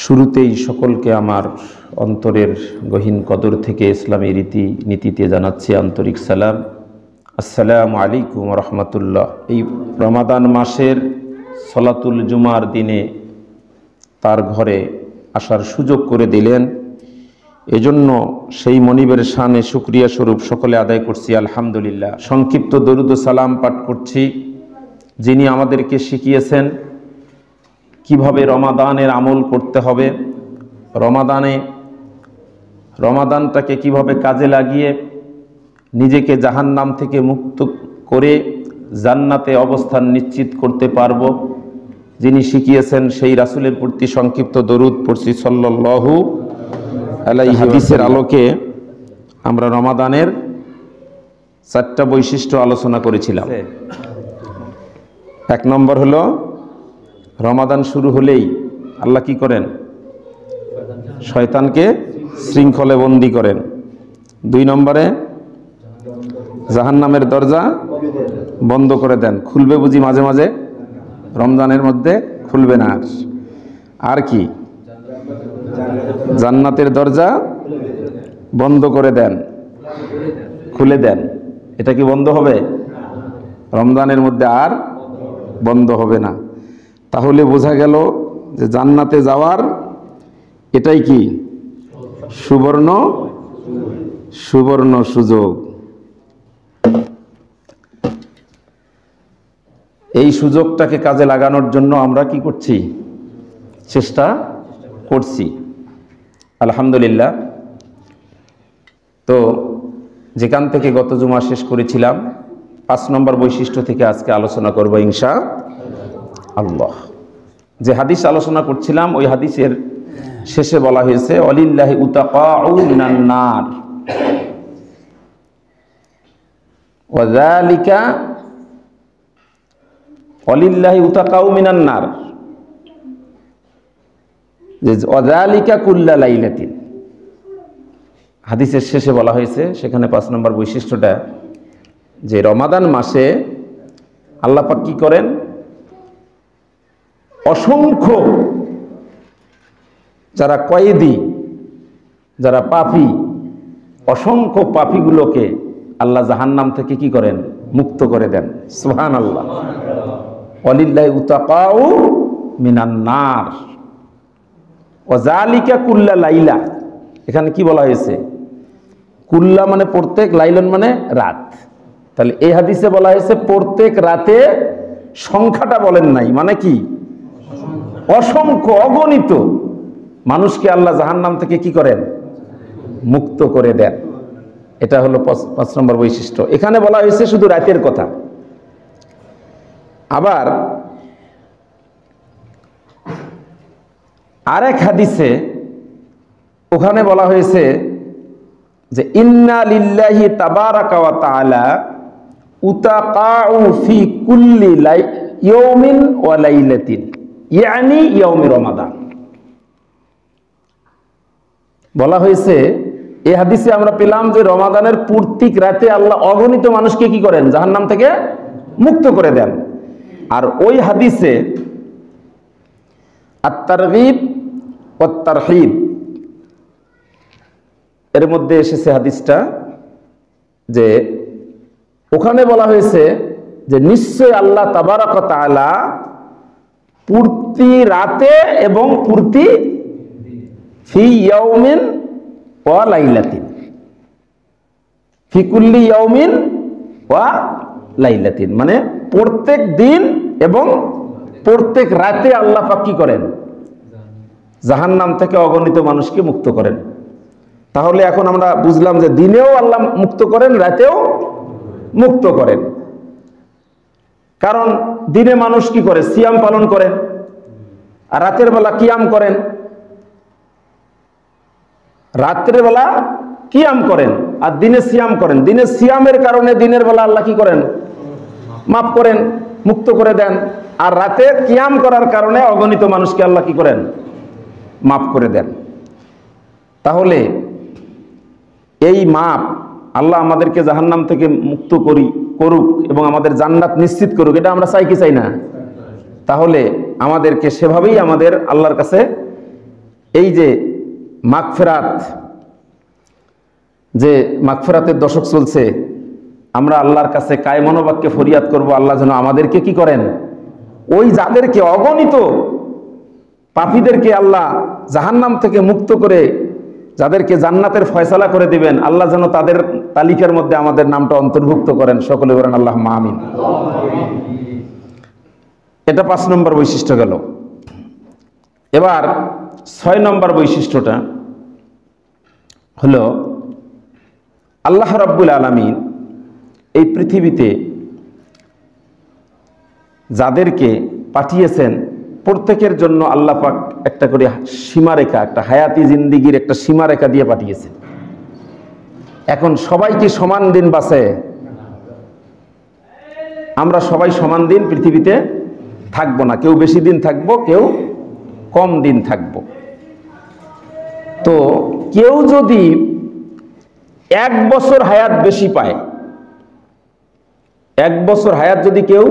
শুরুতেই সকলকে আমার অন্তরের গহীন কদর থেকে ইসলামী রীতি নীতিতে জানাচ্ছি আন্তরিক সালাম। আসসালামু আলাইকুম রহমতুল্লাহ। এই রমাদান মাসের সলাতুল জুমার দিনে তার ঘরে আসার সুযোগ করে দিলেন, এজন্য সেই মনিবের শানে শুকরিয়া স্বরূপ সকলে আদায় করছি আলহামদুলিল্লাহ। সংক্ষিপ্ত দরুদ ও সালাম পাঠ করছি যিনি আমাদেরকে শিখিয়েছেন কিভাবে রমাদানের আমল করতে হবে, রমাদানটাকে কিভাবে কাজে লাগিয়ে নিজেকে জাহান্নাম থেকে মুক্ত করে জান্নাতে অবস্থান নিশ্চিত করতে পারব, যিনি শিখিয়েছেন সেই রাসূলের প্রতি সংক্ষিপ্ত দরুদ পড়ছি সাল্লাল্লাহু আলাইহি। হাদিসের আলোকে আমরা রমাদানের 4টা বৈশিষ্ট্য আলোচনা করেছিলাম। 1 নম্বর হলো রমাদান শুরু হলেই আল্লাহ কি করেন? শয়তানকে শৃঙ্খলে বন্দী করেন। 2 নম্বরে জাহান্নামের দরজা বন্ধ করে দেন। খুলবে বুঝি মাঝে মাঝে? রমজানের মধ্যে খুলবে না। আর কি? জান্নাতের দরজা বন্ধ করে দেন, খুলে দেন। এটা কি বন্ধ হবে? রমজানের মধ্যে আর বন্ধ হবে না। তাহলে বোঝা গেল যে জান্নাতে যাওয়ার এটাই কি সুবর্ণ সুযোগ। এই সুযোগটাকে কাজে লাগানোর জন্য আমরা কি করছি? চেষ্টা করছি আলহামদুলিল্লাহ। তো যেখান থেকে গত জুমা শেষ করেছিলাম 5 নম্বর বৈশিষ্ট্য থেকে আজকে আলোচনা করব ইনশাআল্লাহ। যে হাদিস আলোচনা করছিলাম ওই হাদিসের শেষে বলা হয়েছে ওয়ালিল্লাহি উতাকাউ মিনান নার ওয়া যালিকা ওয়ালিল্লাহি উতাকাউ মিনান নার, যে ওয়া যালিকা কুল্লা লাইলাতিন। হাদিসের শেষে বলা হয়েছে, সেখানে 5 নম্বর বৈশিষ্ট্যটা যে রমাদান মাসে আল্লাহ পাক কি করেন? অসংখ্য যারা কয়েদি, যারা পাপী, অসংখ্য পাপীগুলোকে আল্লাহ জাহান্নাম থেকে কি করেন? মুক্ত করে দেন। সুবহানাল্লাহ। ওয়ালিল্লাহি উতাকাউ মিনান নার ওয়া যালিকা কুল্লা লাইলা। এখানে কি বলা হয়েছে? কুল্লা মানে প্রত্যেক, লাইলন মানে রাত। তাহলে এই হাদিসে বলা হয়েছে প্রত্যেক রাতে, সংখ্যাটা বলেন নাই, মানে কি? অসংখ্য, অগণিত মানুষকে আল্লাহ জাহান্নাম থেকে কি করেন? মুক্ত করে দেন। এটা হলো 5 নম্বর বৈশিষ্ট্য। এখানে বলা হয়েছে শুধু রাতের কথা। আবার আরেক হাদিসে ওখানে বলা হয়েছে যে ইন্না লিল্লাহি তাবারাকা ওয়া তাআলা উতাকাউ ফি কুল্লি ইয়াউমিন ওয়া লাইলাতিন ইয়ানি ইয়াউমি রমাদান। বলা হয়েছে এই হাদিসে আমরা পেলাম যে রমাদানের প্রত্যেক রাতে আল্লাহ অগণিত মানুষকে কি করেন? জাহান্নাম থেকে মুক্ত করে দেন। আর ওই হাদিসে আত-তারগীব ওয়াত তারহিব এর মধ্যে এসেছে হাদিসটা, যে ওখানে বলা হয়েছে যে নিশ্চয় আল্লাহ তাবারাকা ওয়া তাআলা প্রতি রাতে এবং প্রতি ফি ইয়াউমিন ওয়া লাইলাতিন, ফি কুল্লি ইয়াউমিন ওয়া লাইলাতিন, মানে প্রত্যেক দিন এবং প্রত্যেক রাতে আল্লাহ পাক কি করেন? জাহান্নাম থেকে অগণিত মানুষকে মুক্ত করেন। তাহলে এখন আমরা বুঝলাম যে দিনেও আল্লাহ মুক্ত করেন, রাতেও মুক্ত করেন। কারণ দিনে মানুষ কি করে? সিয়াম পালন করেন, আর রাতের বেলা কিয়াম করেন। রাতের বেলা কিয়াম করেন আর দিনে সিয়াম করেন। দিনে সিয়ামের কারণে দিনের বেলা আল্লাহ কি করেন? মাফ করেন, মুক্ত করে দেন। আর রাতে কিয়াম করার কারণে অগণিত মানুষকে আল্লাহ কি করেন? মাফ করে দেন। তাহলে এই মাপ আল্লাহ আমাদেরকে জাহান্নাম থেকে মুক্ত করুক এবং আমাদের জান্নাত নিশ্চিত করুক, এটা আমরা চাই কি চাই না? তাহলে আমাদেরকে সেভাবেই আমাদের আল্লাহর কাছে এই যে মাগফিরাত, যে মাগফিরাতের দশক চলছে, আমরা আল্লাহর কাছে কায়মনোবাক্যে ফরিয়াদ করব, আল্লাহ যেন আমাদেরকে কি করেন, ওই যাদেরকে অগণিত পাপীদেরকে আল্লাহ জাহান্নাম থেকে মুক্ত করে যাদেরকে জান্নাতের ফয়সালা করে দিবেন, আল্লাহ যেন তাদের তালিকার মধ্যে আমাদের নামটা অন্তর্ভুক্ত করেন। সকলে বলেন আল্লাহুম্মা আমিন। এটা 5 নম্বর বৈশিষ্ট্য গেল। এবার 6 নম্বর বৈশিষ্ট্যটা হলো আল্লাহ রাব্বুল আলামিন এই পৃথিবীতে যাদেরকে পাঠিয়েছেন প্রত্যেকের জন্য আল্লাহ পাক একটা করে সীমারেখা, একটা হায়াতি জিন্দিগির একটা সীমারেখা দিয়ে পাঠিয়েছেন। এখন সবাই কি সমান দিন বাঁচে? আমরা সবাই সমান দিন পৃথিবীতে থাকবো না, কেউ বেশি দিন থাকবো, কেউ কম দিন থাকবো। তো কেউ যদি 1 বছর হায়াত বেশি পায়, 1 বছর হায়াত যদি কেউ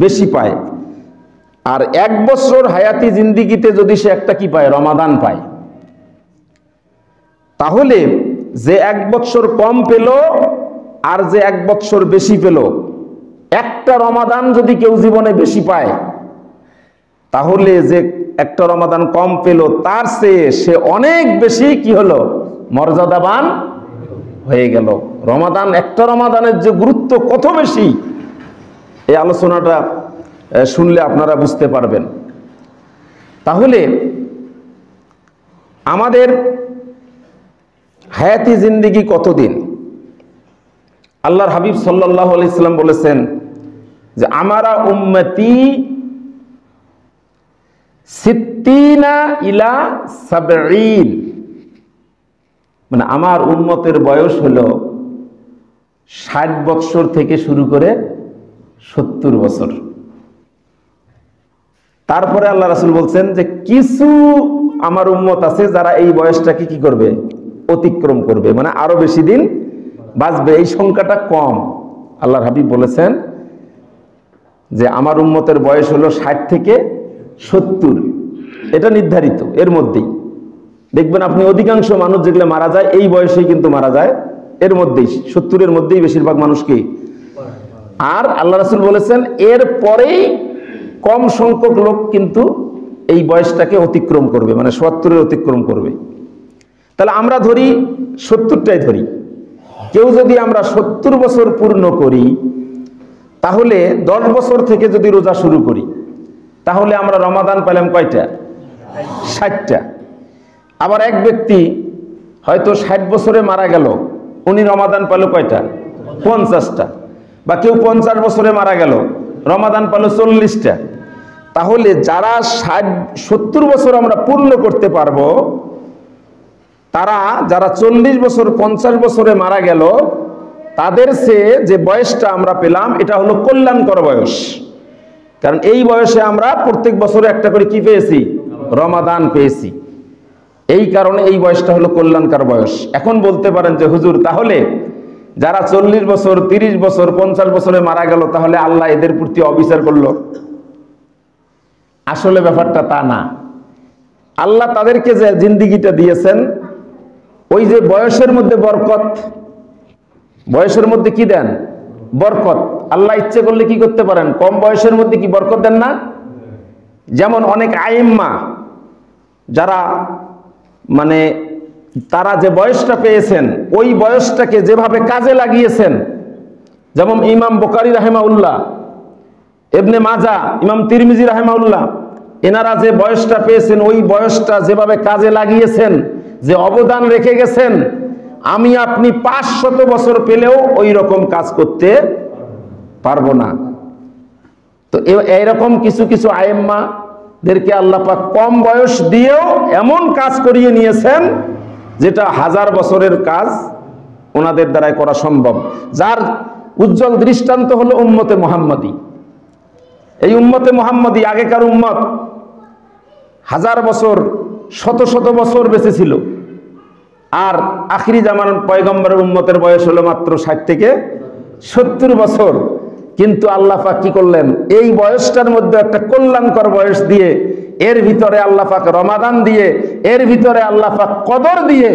বেশি পায়, আর 1 বছর হায়াতি জিন্দিগিতে যদি সে একটা কি পায়, রমাদান পায়, তাহলে যে 1 বছর কম পেল আর যে 1 বছর বেশি পেল, একটা রমাদান যদি কেউ জীবনে বেশি পায়, তাহলে যে একটা রমাদান কম পেল তার চেয়ে সে অনেক বেশি কি হলো, মর্যাদাবান হয়ে গেল। রমাদান, একটা রমাদানের যে গুরুত্ব কত বেশি, এই আলোচনাটা শুনলে আপনারা বুঝতে পারবেন। তাহলে আমাদের হায়াতি জিন্দিগি কতদিন? আল্লাহর হাবিব সাল্লাল্লাহু আলাইহি সাল্লাম বলেছেন যে আমারা উম্মতি 60 ইলা 70, মানে আমার উম্মতের বয়স হলো 60 বছর থেকে শুরু করে 70 বছর। তারপরে আল্লাহ রাসূল বলছেন যে কিছু আমার উম্মত আছে যারা এই বয়সটাকে কি করবে, অতিক্রম করবে, মানে আরো বেশি দিন বাঁচবে। এই সংখ্যাটা কম। আল্লাহর হাবিব বলেছেন যে আমার উম্মতের বয়স হলো 60 থেকে 70, এটা নির্ধারিত, এর মধ্যেই দেখবেন আপনি অধিকাংশ মানুষ যেগুলো মারা যায় এই বয়সেই কিন্তু মারা যায়, এর মধ্যেই 70-এর মধ্যেই বেশিরভাগ মানুষকে। আর আল্লাহ রাসূল বলেছেন এর পরেই কম সংখ্যক লোক কিন্তু এই বয়সটাকে অতিক্রম করবে, মানে 70-এর অতিক্রম করবে। তাহলে আমরা ধরি 70টাই ধরি। কেউ যদি আমরা 70 বছর পূর্ণ করি, তাহলে 10 বছর থেকে যদি রোজা শুরু করি, তাহলে আমরা রমাদান পেলাম কয়টা? 60টা। আবার এক ব্যক্তি হয়তো 60 বছরে মারা গেল, উনি রমাদান পেল কয়টা? 50টা। বা কেউ 50 বছরে মারা গেল, রমাদান পেল 40টা। তাহলে যারা 70 বছর আমরা পূর্ণ করতে পারবো, তারা যারা 40 বছর 50 বছরে মারা গেল, তাদের চেয়ে যে বয়সটা আমরা পেলাম এটা হলো কল্যাণকর বয়স। কারণ এই বয়সে আমরা প্রত্যেক বছরে একটা করে কি পেয়েছি? রমাদান পেয়েছি। এই কারণে এই বয়সটা হলো কল্যাণকর বয়স। এখন বলতে পারেন যে হুজুর, তাহলে যারা 40 বছর 30 বছর 50 বছরে মারা গেল, তাহলে আল্লাহ এদের প্রতি অবিচার করলো? আসলে ব্যাপারটা তা না। আল্লাহ তাদেরকে যে জিন্দিগিটা দিয়েছেন, ওই যে বয়সের মধ্যে বরকত, বয়সের মধ্যে কি দেন? বরকত। আল্লাহ ইচ্ছে করলে কি করতে পারেন? কম বয়সের মধ্যে কি বরকত দেন না? যেমন অনেক আইম্মা যারা মানে তারা যে বয়সটা পেয়েছেন ওই বয়সটাকে যেভাবে কাজে লাগিয়েছেন, যেমন ইমাম বুখারী রাহিমাহুল্লাহ, ইবনে মাজা, ইমাম তিরমিজি রাহিমাহুল্লাহ, এনারা যে বয়সটা পেয়েছেন ওই বয়সটা যেভাবে কাজে লাগিয়েছেন, যে অবদান রেখে গেছেন, আমি আপনি 500 বছর পেলেও ওই রকম কাজ করতে পারবো না। তো এইরকম কিছু কিছু আইম্মাদেরকে আল্লাহ পাক কম বয়স দিয়েও এমন কাজ করিয়ে নিয়েছেন যেটা 1000 বছরের কাজ ওনাদের দ্বারাই করা সম্ভব। যার উজ্জ্বল দৃষ্টান্ত হলো উম্মতে মুহাম্মাদি। এই উম্মতে মুহাম্মাদি আগেকার উম্মত 1000 বছর, শত শত বছর বেঁচে ছিল, আর আখিরি জামান পয়গম্বরের উম্মতের বয়স হলো মাত্র 60 থেকে 70 বছর। কিন্তু আল্লাহ পাক কি করলেন, এই বয়সটার মধ্যে একটা কল্যাণকর বয়স দিয়ে, এর ভিতরে আল্লাহ পাক রমাদান দিয়ে, এর ভিতরে আল্লাহ পাক কদর দিয়ে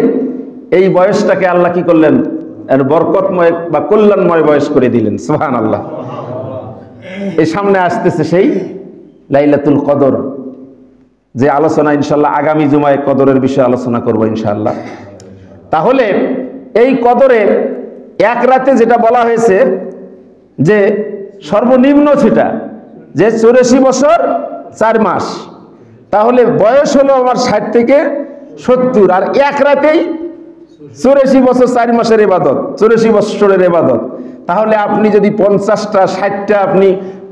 এই বয়সটাকে আল্লাহ কি করলেন, এর বরকতময় বা কল্যাণময় বয়স করে দিলেন। সুবহানাল্লাহ। এই সামনে আসতেছে সেই লাইলাতুল কদর, যে আলোচনা ইনশাআল্লাহ আগামী জুমায় কদরের বিষয়ে আলোচনা করব ইনশাআল্লাহ। তাহলে এই কদরে এক রাতে যেটা বলা হয়েছে যে সর্বনিম্ন সেটা যে 84 বছর 4 মাস, তাহলে বয়স হলো আমার 60 থেকে 70, আর এক রাতেই 84 বছর 4 মাসের ইবাদত, 84 বছরের ইবাদত। তাহলে আপনি যদি 50টা 60টা আপনি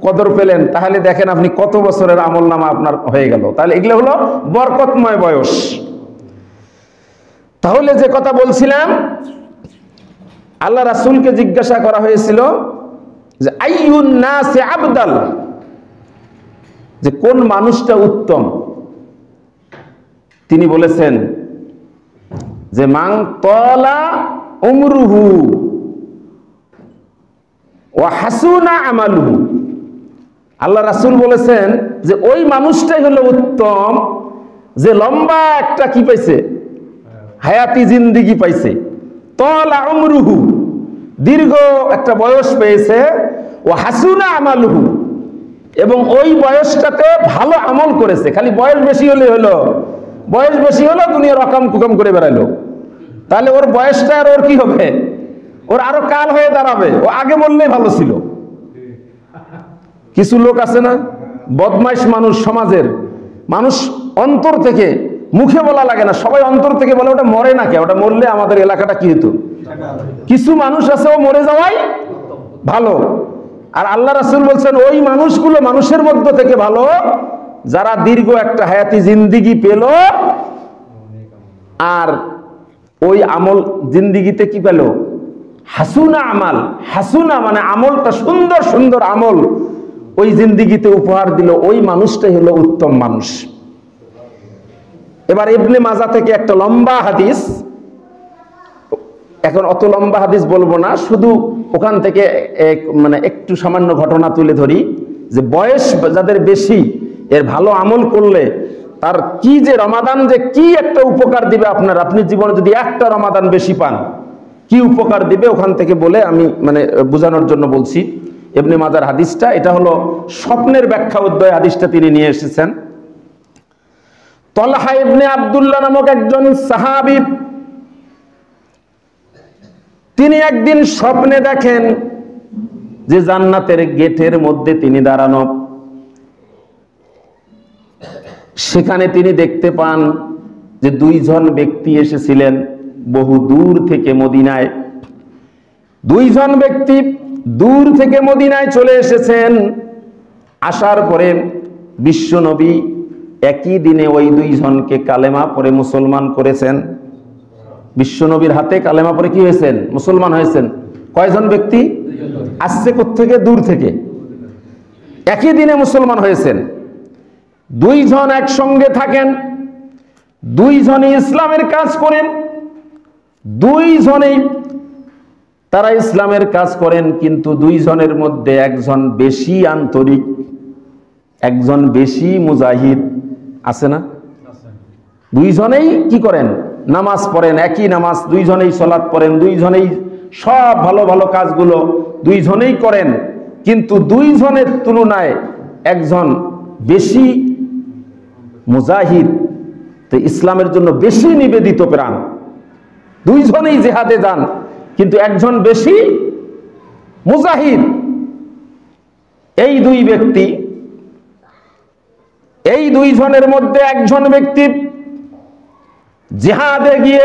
কদর পেলেন, তাহলে দেখেন আপনি কত বছরের আমল নামা আপনার হয়ে গেল। তাহলে এগুলো হলো বরকতময় বয়স। তাহলে যে কথা বলছিলাম, আল্লাহ রাসূলকে জিজ্ঞাসা করা হয়েছিল যে আইয়ুন নাসি আবদাল, যে কোন মানুষটা উত্তম। তিনি বলেছেন যে মান তালা উমরুহু ওয়া হাসুনা আমালুহু। আল্লাহ রাসূল বলেছেন যে ওই মানুষটাই হলো উত্তম যে লম্বা একটা কি পাইছে, হায়াতি জিন্দেগি পাইছে। তালা উমরুহু, দীর্ঘ একটা বয়স পেয়েছে। ও হাসুনা আমালুহু, এবং ওই বয়সটাতে ভালো আমল করেছে। খালি বয়স বেশি হলে হলো, বয়স বেশি হলো দুনিয়া রকম কুকম করে বেড়াইলো, তাহলে ওর বয়সটা আর ওর কি হবে, ওর আরো কাল হয়ে দাঁড়াবে। ও আগে বললেই ভালো ছিল। কিছু লোক আছে না, বদমাইশ মানুষ, সমাজের মানুষ, অন্তর থেকে, মুখে বলা লাগে না, সবাই অন্তর থেকে বলে ওটা মরে না কে, ওটা মরলে আমাদের এলাকাটা কি হতো। কিছু মানুষ আছে ও মরে যাওয়াই ভালো। আর আল্লাহ রাসূল বলছেন ওই মানুষগুলো মানুষের মধ্য থেকে ভালো যারা দীর্ঘ একটা হায়াতি জিন্দিগি পেল, আর ওই আমল জিন্দিগিতে কি পেল, হাসুনা আমাল। হাসুনা মানে আমলটা সুন্দর সুন্দর আমল ওই জিন্দিগিতে উপহার দিল, ওই মানুষটাই হলো উত্তম মানুষ। এবার ইবনে মাজা থেকে একটা লম্বা হাদিস, এখন অত লম্বা হাদিস বলবো না, শুধু ওখান থেকে মানে একটু সামান্য ঘটনা তুলে ধরি যে বয়স যাদের বেশি, এর ভালো আমল করলে তার কি যে রমাদান যে কি একটা উপকার দিবে আপনার, আপনি জীবনে যদি একটা রমাদান বেশি পান কি উপকার দিবে, ওখান থেকে বলে আমি মানে বোঝানোর জন্য বলছি। ইবনে মাজার হাদিসটা, এটা হলো স্বপ্নের ব্যাখ্যা অধ্যায় হাদিসটা তিনি নিয়ে এসেছেন। তলহা ইবনে আব্দুল্লাহ নামক একজন সাহাবী, তিনি একদিন স্বপ্নে দেখেন যে জান্নাতের গেটের মধ্যে তিনি দাঁড়ানো। সেখানে তিনি দেখতে পান যে দুইজন ব্যক্তি এসেছিলেন বহু দূর থেকে মদিনায়। দুইজন ব্যক্তি দূর থেকে মদিনায় চলে এসেছেন। আসার পরে বিশ্ব নবী একই দিনে ওই দুইজনকে কালেমা পড়ে মুসলমান করেছেন। বিশ্ব নবীর হাতে কালেমা পড়ে কি হয়েছেন, মুসলমান হয়েছেন। কয়জন ব্যক্তি আসছে কোত্থেকে, দূর থেকে, একই দিনে মুসলমান হয়েছেন। দুইজন একসঙ্গে থাকেন, দুইজনই ইসলামের কাজ করেন, দুইজনেই তারা ইসলামের কাজ করেন, কিন্তু দুইজনের মধ্যে একজন বেশি আন্তরিক, একজন বেশি মুজাহিদ। আছে না? দুইজনেই কি করেন, নামাজ পড়েন, একই নামাজ, দুইজনেই সালাত পড়েন, দুইজনেই সব ভালো ভালো কাজগুলো দুইজনেই করেন, কিন্তু দুইজনের তুলনায় একজন বেশি মুজাহিদ, তো ইসলামের জন্য বেশি নিবেদিত প্রাণ। দুইজনেই জিহাদে যান, কিন্তু একজন বেশি মুজাহিদ। এই দুই ব্যক্তি, এই দুইজনের মধ্যে একজন ব্যক্তি জিহাদে গিয়ে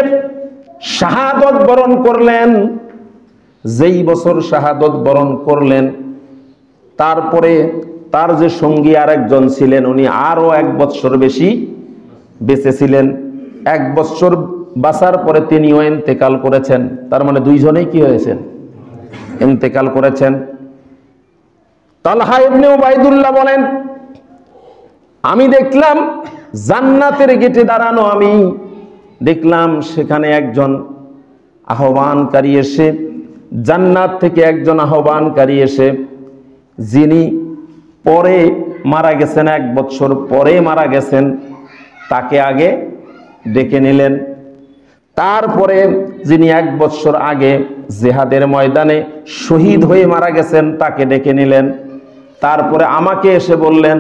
শাহাদত বরণ করলেন। যেই বছর শাহাদত বরণ করলেন, তারপরে তার যে সঙ্গী আরেকজন ছিলেন, উনি আরো 1 বছর বেশি বেঁচে ছিলেন। 1 বছর বাঁচার পরে তিনিও ইন্তেকাল করেছেন। তার মানে দুইজনেই কি হয়েছেন, ইন্তেকাল করেছেন। তালহা ইবনে উবাইদুল্লাহ বলেন, আমি দেখলাম জান্নাতের গেটে দাঁড়ানো, আমি দেখলাম সেখানে একজন আহ্বানকারী এসে, জান্নাত থেকে একজন আহ্বানকারী এসে যিনি পরে মারা গেছেন, 1 বছর পরে মারা গেছেন, তাকে আগে ডেকে নিলেন। তারপরে যিনি 1 বছর আগে জিহাদের ময়দানে শহীদ হয়ে মারা গেছেন, তাকে ডেকে নিলেন। তারপরে আমাকে এসে বললেন,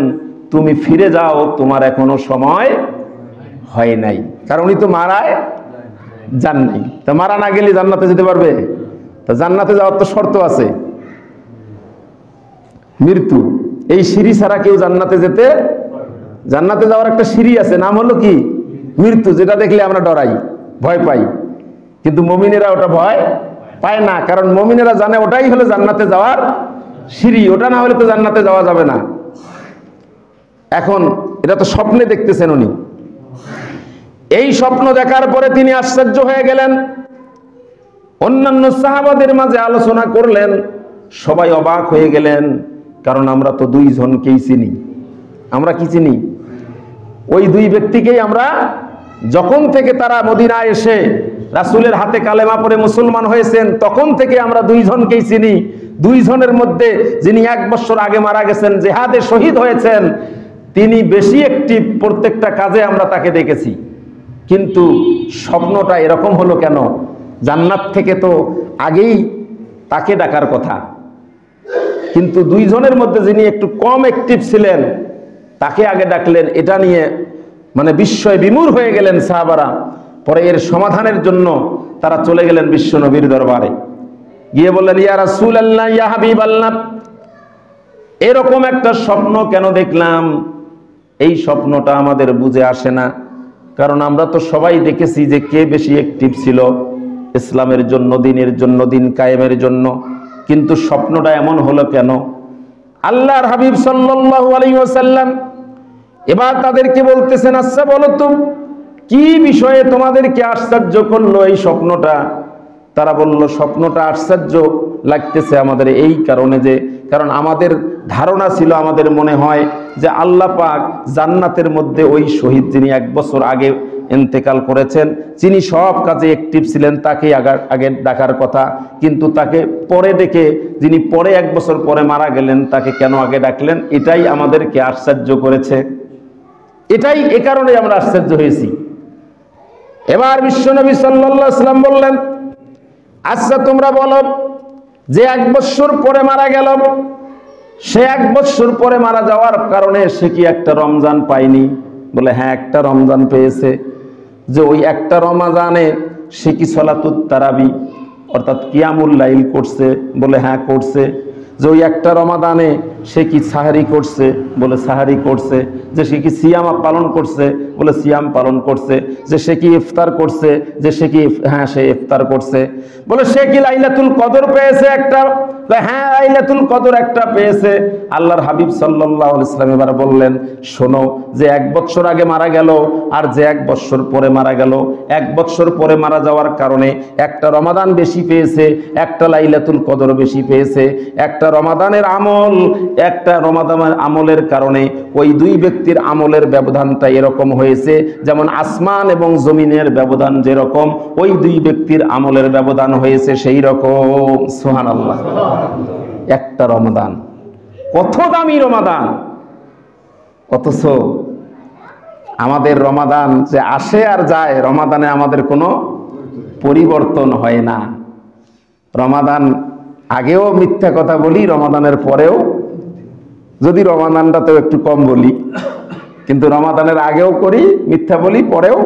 তুমি ফিরে যাও, তোমার এখনো সময় হয় নাই, কারণ উনি তো মারায় যান নাই। তা মারা না গেলে জান্নাতে যেতে পারবে? তা জান্নাতে যাওয়ার তো শর্ত আছে, মৃত্যু। এই সিঁড়ি ছাড়া কেউ জান্নাতে জান্নাতে যাওয়ার একটা সিঁড়ি আছে, নাম হলো কি? মৃত্যু, যেটা দেখলে আমরা ডরাই, ভয় পাই। কিন্তু মুমিনেরা ওটা ভয় পায় না, কারণ মুমিনেরা জানে ওটাই হলো জান্নাতে যাওয়ার সিঁড়ি, ওটা না হলে তো জান্নাতে যাওয়া যাবে না। এখন এটা তো স্বপ্নে দেখতেছেন উনি। এই স্বপ্ন দেখার পরে তিনি আশ্চর্য হয়ে গেলেন। অন্যান্য সাহাবাদের মাঝে আলোচনা করলেন, সবাই অবাক হয়ে গেলেন, কারণ আমরা তো 2 জনকেই চিনি। আমরা কি চিনি? ওই 2 ব্যক্তিকেই আমরা, যখন থেকে তারা মদিনায় এসে রাসূলের হাতে কালেমা পড়ে মুসলমান হয়েছেন, তখন থেকে আমরা 2 জনকেই চিনি। 2 জনের মধ্যে যিনি 1 বছর আগে মারা গেছেন, জিহাদে শহীদ হয়েছেন, তিনি বেশি অ্যাক্টিভ, প্রত্যেকটা কাজে আমরা তাকে দেখেছি। কিন্তু স্বপ্নটা এরকম হলো কেন? জান্নাত থেকে তো আগেই তাকে ডাকার কথা, কিন্তু 2 জনের মধ্যে যিনি একটু কম অ্যাক্টিভ ছিলেন, তাকে আগে ডাকলেন। এটা নিয়ে মানে বিস্ময় বিমূঢ় হয়ে গেলেন সাহাবারা। পরে এর সমাধানের জন্য তারা চলে গেলেন বিশ্ব নবীর দরবারে, গিয়ে বললেন, ইয়া রাসূলুল্লাহ, ইয়া হাবিবাল্লাহ, এরকম একটা স্বপ্ন কেন দেখলাম? এই স্বপ্নটা আমাদের বুঝে আসে না, কারণ আমরা তো সবাই দেখেছি যে কে বেশি অ্যাক্টিভ ছিল ইসলামের জন্য, দিনের জন্য, দিন কায়েমের জন্য। কিন্তু স্বপ্নটা এমন হলো কেন? আল্লাহর হাবিব সাল্লাল্লাহু আলাইহি ওয়াসাল্লাম এবার তাদেরকে বলতেছেন, আচ্ছা বলো তো, কি বিষয়ে তোমাদেরকে আশ্চর্য করলো এই স্বপ্নটা? তারা বলল, স্বপ্নটা আশ্চর্য লাগতেছে আমাদের এই কারণে যে, কারণ আমাদের ধারণা ছিল, আমাদের মনে হয় যে আল্লাহ পাক জান্নাতের মধ্যে ওই শহীদ যিনি 1 বছর আগে ইন্তেকাল করেছেন, যিনি সব কাজে অ্যাক্টিভ ছিলেন, তাকেই আগে ডাকার কথা। কিন্তু তাকে পরে ডেকে, যিনি পরে 1 বছর পরে মারা গেলেন, তাকে কেন আগে ডাকলেন? এটাই আমাদেরকে আশ্চর্য করেছে। এটাই এ কারণে আমরা আশ্চর্য হয়েছি। এবার বিশ্বনবী সাল্লাল্লাহু আলাইহি ওয়াসাল্লাম বললেন, আচ্ছা তোমরা বলো, যে 1 বছর পরে মারা গেল, সে 1 বছর পরে মারা যাওয়ার কারণে সে কি একটা রমজান পায়নি? বলে হ্যাঁ, একটা রমজান পেয়েছে। যে ওই একটা রমজানে সে কি সলাতুত তারাবি অর্থাৎ কিয়ামুল লাইল করছে? বলে হ্যাঁ করছে। যে ওই একটা রমাদানে সে কি সাহারি করছে? বলে সাহারি করছে। যে সে কি সিয়াম পালন করছে? বলে সিয়াম পালন করছে। যে সে কি ইফতার করছে? যে সে কি হ্যাঁ সে ইফতার করছে। বলে সে কি লাইলাতুল কদর পেয়েছে একটা? হ্যাঁ লাইলাতুল কদর একটা পেয়েছে। আল্লাহর হাবিব সাল্লাল্লাহু আলাইহি ওয়াসাল্লাম এবার বললেন, শোনো, যে 1 বছর আগে মারা গেল আর যে 1 বছর পরে মারা গেল, 1 বছর পরে মারা যাওয়ার কারণে একটা রমাদান বেশি পেয়েছে, একটা লাইলাতুল কদর বেশি পেয়েছে। একটা রমাদানের আমল, একটা রমাদানের আমলের কারণে ওই 2 ব্যক্তির আমলের ব্যবধানটা এরকম হয়েছে, যেমন আসমান এবং জমিনের ব্যবধান যেরকম, ওই 2 ব্যক্তির আমলের ব্যবধান হয়েছে সেই রকম। সুবহানাল্লাহ। একটা রমাদান, কত দামি রমাদান! অথচ আমাদের রমাদান যে আসে আর যায়, রমাদানে আমাদের কোনো পরিবর্তন হয় না। রমাদান আগেও মিথ্যা কথা বলি, রমাদানের পরেও, যদি রমাদানটাতেও একটু কম বলি, কিন্তু রমাদানের আগেও করি মিথ্যা বলি, পরেও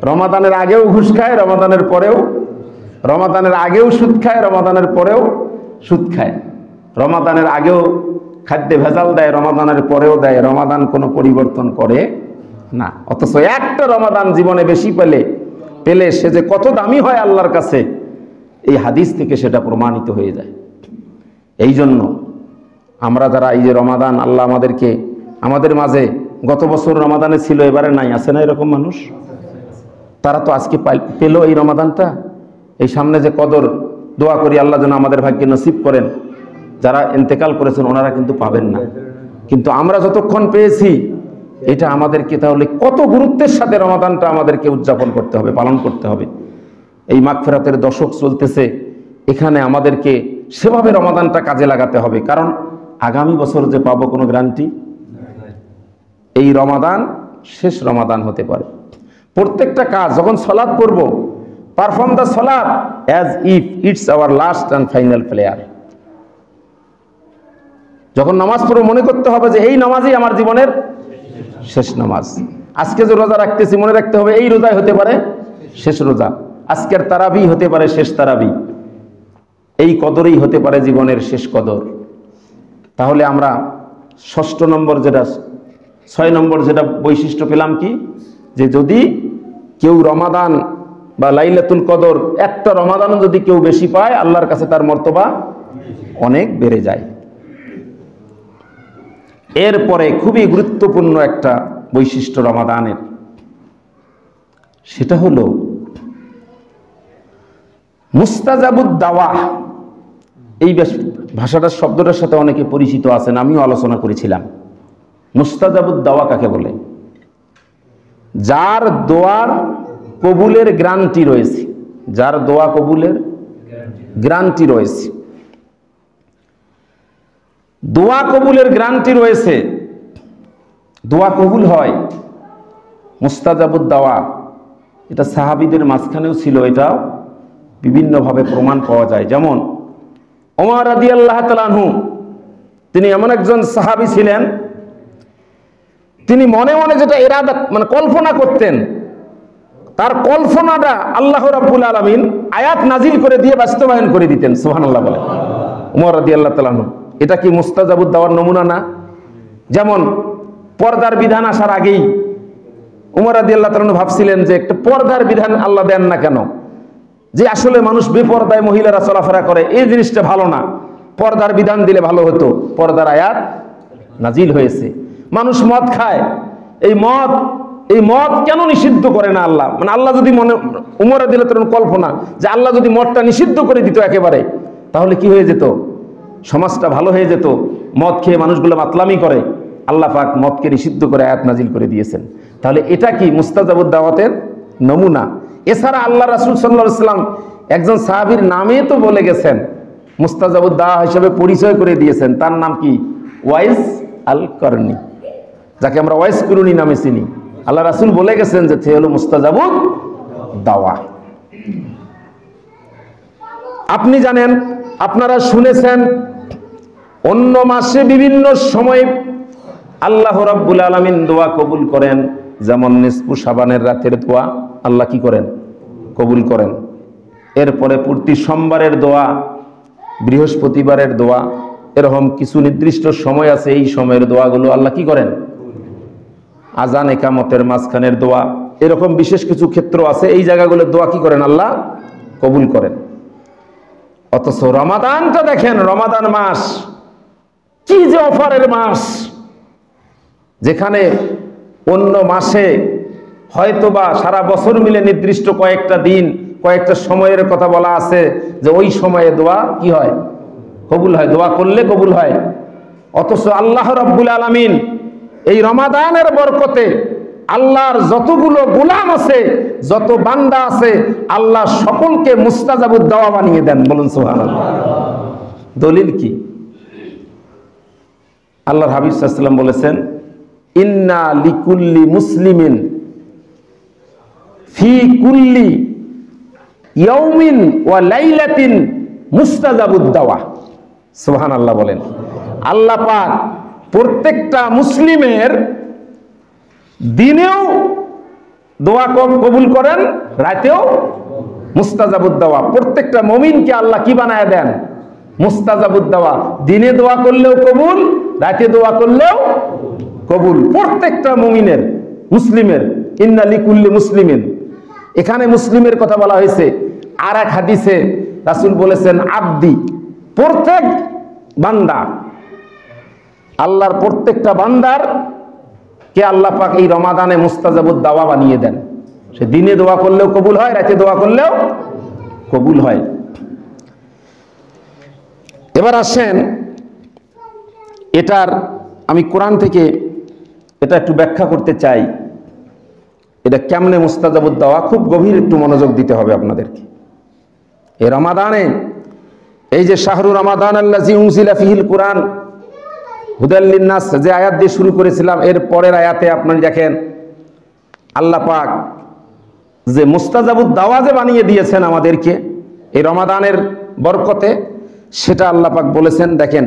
রমাদানের আগেও ঘুষ খায়, রমাদানের পরেও, রমাদানের আগেও সুদ খায়, রমাদানের পরেও সুদ খায়, রমাদানের আগেও খাদ্যে ভেজাল দেয়, রমাদানের পরেও দেয়। রমাদান কোনো পরিবর্তন করে না। অথচ একটা রমাদান জীবনে বেশি পেলে সে যে কত দামি হয় আল্লাহর কাছে, এই হাদিস থেকে সেটা প্রমাণিত হয়ে যায়। এই জন্য আমরা যারা এই যে রমাদান, আল্লাহ আমাদেরকে, আমাদের মাঝে গত বছর রমাদানে ছিল, এবারে নাই, আছে না এরকম মানুষ? তারা তো আজকে পেল এই রমাদানটা, এই সামনে যে কদর, দোয়া করি আল্লাহ যেন আমাদের ভাগ্যে নসিব করেন। যারা ইন্তেকাল করেছেন ওনারা কিন্তু পাবেন না, কিন্তু আমরা যতক্ষণ পেয়েছি, এটা আমাদেরকে তাহলে কত গুরুত্বের সাথে রমাদানটা আমাদেরকে উদযাপন করতে হবে, পালন করতে হবে। এই মাগফিরাতের দশক চলতেছে, এখানে আমাদেরকে সেভাবে রমাদানটা কাজে লাগাতে হবে। কারণ আগামী বছর যে পাবো কোনো গ্যারান্টি? এই রমাদান শেষ রমাদান হতে পারে। প্রত্যেকটা কাজ যখন সালাত পড়ব, পারফর্ম দ্য সালাত as if it's our last and final player. যখন নামাজ পড়ব মনে করতে হবে যে এই নামাজই আমার জীবনের শেষ নামাজ। আজকে যে রোজা রাখতেছি মনে রাখতে হবে এই রোজাই হতে পারে শেষ রোজা, আজকের তারাবি হতে পারে শেষ তারাবি, এই কদরেই হতে পারে জীবনের শেষ কদর। তাহলে আমরা 6 নম্বর যেটা বৈশিষ্ট্য পেলাম কি, যে যদি কেউ রমাদান বা লাইলাতুল কদর একটা রমাদান যদি কেউ বেশি পায়, আল্লাহর কাছে তার মর্তবা অনেক বেড়ে যায়। এরপরে খুবই গুরুত্বপূর্ণ একটা বৈশিষ্ট্য রমাদানের, সেটা হলো মুস্তাজাবুদ দাওয়া। এই ভাষাটার শব্দটার সাথে অনেকে পরিচিত আছেন, আমিও আলোচনা করেছিলাম। মুস্তাজাবুদ দাওয়া কাকে বলে? যার দোয়ার কবুলের গ্যারান্টি রয়েছে, যার দোয়া কবুলের গ্যারান্টি রয়েছে, দোয়া কবুলের গ্যারান্টি রয়েছে, দোয়া কবুল হয়। মুস্তাজাবুদ দাওয়া এটা সাহাবীদের মাঝখানেও ছিল, এটা বিভিন্নভাবে প্রমাণ পাওয়া যায়। যেমন ওমর রাদিয়াল্লাহু তাআলা আনহু, তিনি এমন একজন সাহাবী ছিলেন, তিনি মনে মনে যেটা ইরাদা মানে কল্পনা করতেন, তার কল্পনাটা আল্লাহ রাব্বুল আলামিন আয়াত নাজিল করে দিয়ে বাস্তবায়ন করে দিতেন। সুবহানাল্লাহ বলেন। ওমর রাদিয়াল্লাহু তাআলা আনহু, এটা কি মুস্তাজাবুদ দাওয়ার নমুনা না? যেমন পর্দার বিধান আসার আগেই ওমর রাদিয়াল্লাহু তাআলা ভাবছিলেন যে একটা পর্দার বিধান আল্লাহ দেন না কেন, যে আসলে মানুষ বেপর্দায় মহিলারা চলাফেরা করে, এই জিনিসটা ভালো না, পর্দার বিধান দিলে ভালো হতো। পর্দার আয়াত নাজিল হয়েছে। মানুষ মদ খায়, এই মদ কেন নিষিদ্ধ করে না আল্লাহ? মানে আল্লাহ যদি ওমর রাদিয়াল্লাহু তাআলা কল্পনা যে আল্লাহ যদি মদটা নিষিদ্ধ করে দিত একেবারে, তাহলে কি হয়ে যেত? সমাজটা ভালো হয়ে যেত। মদ খেয়ে মানুষগুলো মাতলামি করে, আল্লাহ পাক মদকে নিষিদ্ধ করে আয়াত নাজিল করে দিয়েছেন। তাহলে এটা কি মুস্তাজাবুদ দাওয়াতের নমুনা? এছাড়া আল্লাহ রাসূল সাল্লাল্লাহু আলাইহি ওয়াসাল্লাম একজন সাহাবীর নামে তো বলে গেছেন, মুস্তাজাবুদ দাওয়া হিসেবে পরিচয় করে দিয়েছেন। তার নাম কি? ওয়াইস আল করনি, যাকে আমরা ওয়াইস কুরুনি নামে চিনি। আল্লাহ রাসূল বলে গেছেন যে সে হলো মুস্তাজাবুদ দাওয়া। আপনি জানেন, আপনারা শুনেছেন, অন্য মাসে বিভিন্ন সময় আল্লাহ রাব্বুল আলামিন দোয়া কবুল করেন। যেমন নিসফু শাবানের রাতের দোয়া আল্লাহ কি করেন? কবুল করেন। এরপরে প্রতি সোমবারের দোয়া, বৃহস্পতিবারের দোয়া, এরকম কিছু নির্দিষ্ট সময় আছে, এই সময়ের দোয়াগুলো আল্লাহ কি করেন? আজান একামতের মাঝখানের দোয়া, এরকম বিশেষ কিছু ক্ষেত্র আছে, এই জায়গাগুলোর দোয়া কি করেন? আল্লাহ কবুল করেন। অথচ রমাদানটা দেখেন, রমাদান মাস কি যে অফারের মাস, যেখানে অন্য মাসে হয়তোবা সারা বছর মিলে নির্দিষ্ট কয়েকটা দিন, কয়েকটা সময়ের কথা বলা আছে যে ওই সময়ে দোয়া কি হয়? কবুল হয়, দোয়া করলে কবুল হয়। অথচ আল্লাহ রাব্বুল আলামিন এই রমাদানের বরকতে আল্লাহর যতগুলো গোলাম আছে, যত বান্দা আছে, আল্লাহ সকলকে মুস্তাজাবুদ দাওয়া বানিয়ে দেন। বলুন সুবহানাল্লাহ। দলিল কি? আল্লাহর হাবিব সাল্লাল্লাহু আলাইহি ওয়াসাল্লাম বলেছেন, ইন্না লিকুল্লি মুসলিমিন ফি কুল্লি ইয়াউমিন ওয়া লাইলাতিন মুস্তাজাবুদ দাওয়া। সুবহানাল্লাহ বলেন। আল্লাহ পাক প্রত্যেকটা মুসলিমের দিনেও দোয়া কবুল করেন, রাতেও মুস্তাজাবুদ দাওয়া। প্রত্যেকটা মুমিনকে আল্লাহ কি বানায় দেন? মুস্তাজাবুদ দাওয়া। দিনে দোয়া করলেও কবুল, রাতে দোয়া করলেও কবুল। প্রত্যেকটা মুমিনের, মুসলিমের। ইন্না লিকুল্লি মুসলিমিন, এখানে মুসলিমের কথা বলা হয়েছে। আর এক হাদিসে রাসূল বলেছেন আব্দি, প্রত্যেক বান্দা। আল্লাহর প্রত্যেকটা বান্দার কে আল্লাহ পাক এই রমাদানে মুস্তাজাবুদ দাওয়া বানিয়ে দেন। সে দিনে দোয়া করলেও কবুল হয়, রাতে দোয়া করলেও কবুল হয়। এবার আসেন, এটার আমি কোরআন থেকে এটা একটু ব্যাখ্যা করতে চাই। এটা কেমনে মুস্তাজাবুদ দাওয়া, খুব গভীর একটু মনোযোগ দিতে হবে আপনাদেরকে। এই রমাদানে, এই যে শাহরু রমাদান আল্লাযী উনজিলা ফীহিল কুরআন, হুদাল লিন্নাস যে আয়াত দিয়ে শুরু করেছিলাম, এর পরের আয়াতে আপনারা দেখেন আল্লাহ পাক যে মুস্তাজাবুদ দাওয়া যে বানিয়ে দিয়েছেন আমাদেরকে এই রমাদানের বরকতে, সেটা আল্লাহ পাক বলেছেন। দেখেন,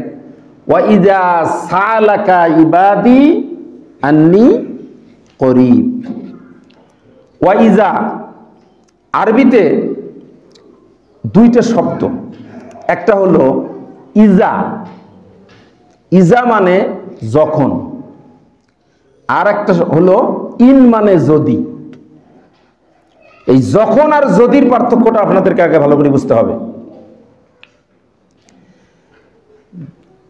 ওয়া ইযা সালাকা ইবাদি আন্নি করিব। ওয়া ইযা আরবিতে দুইটা শব্দ, একটা হলো ইজা, ইজা মানে যখন, আর একটা হলো ইন মানে যদি। এই যখন আর যদির পার্থক্যটা আপনাদেরকে আগে ভালো করে বুঝতে হবে।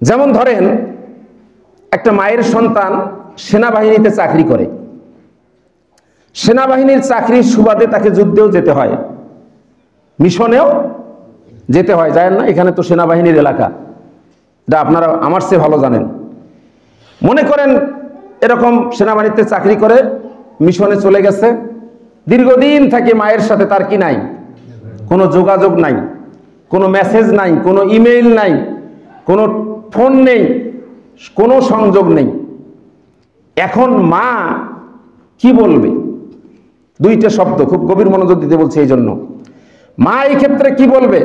যেমন ধরেন একটা মায়ের সন্তান সেনাবাহিনীতে চাকরি করে, সেনাবাহিনীর চাকরির সুবাদে তাকে যুদ্ধেও যেতে হয়, মিশনেও যেতে হয়, যায় না? এখানে তো সেনাবাহিনীর এলাকা, এটা আপনারা আমার চেয়ে ভালো জানেন। মনে করেন এরকম সেনাবাহিনীতে চাকরি করে মিশনে চলে গেছে, দীর্ঘদিন থেকে মায়ের সাথে তার কি নাই, কোনো যোগাযোগ নাই, কোনো মেসেজ নাই, কোনো ইমেইল নাই, কোনো ফোন নেই, কোনো সংযোগ নেই। এখন মা কি বলবে? দুইটা শব্দ, খুব গভীর মনোযোগ দিতে বলছে এই জন্য। মা এই ক্ষেত্রে কি বলবে?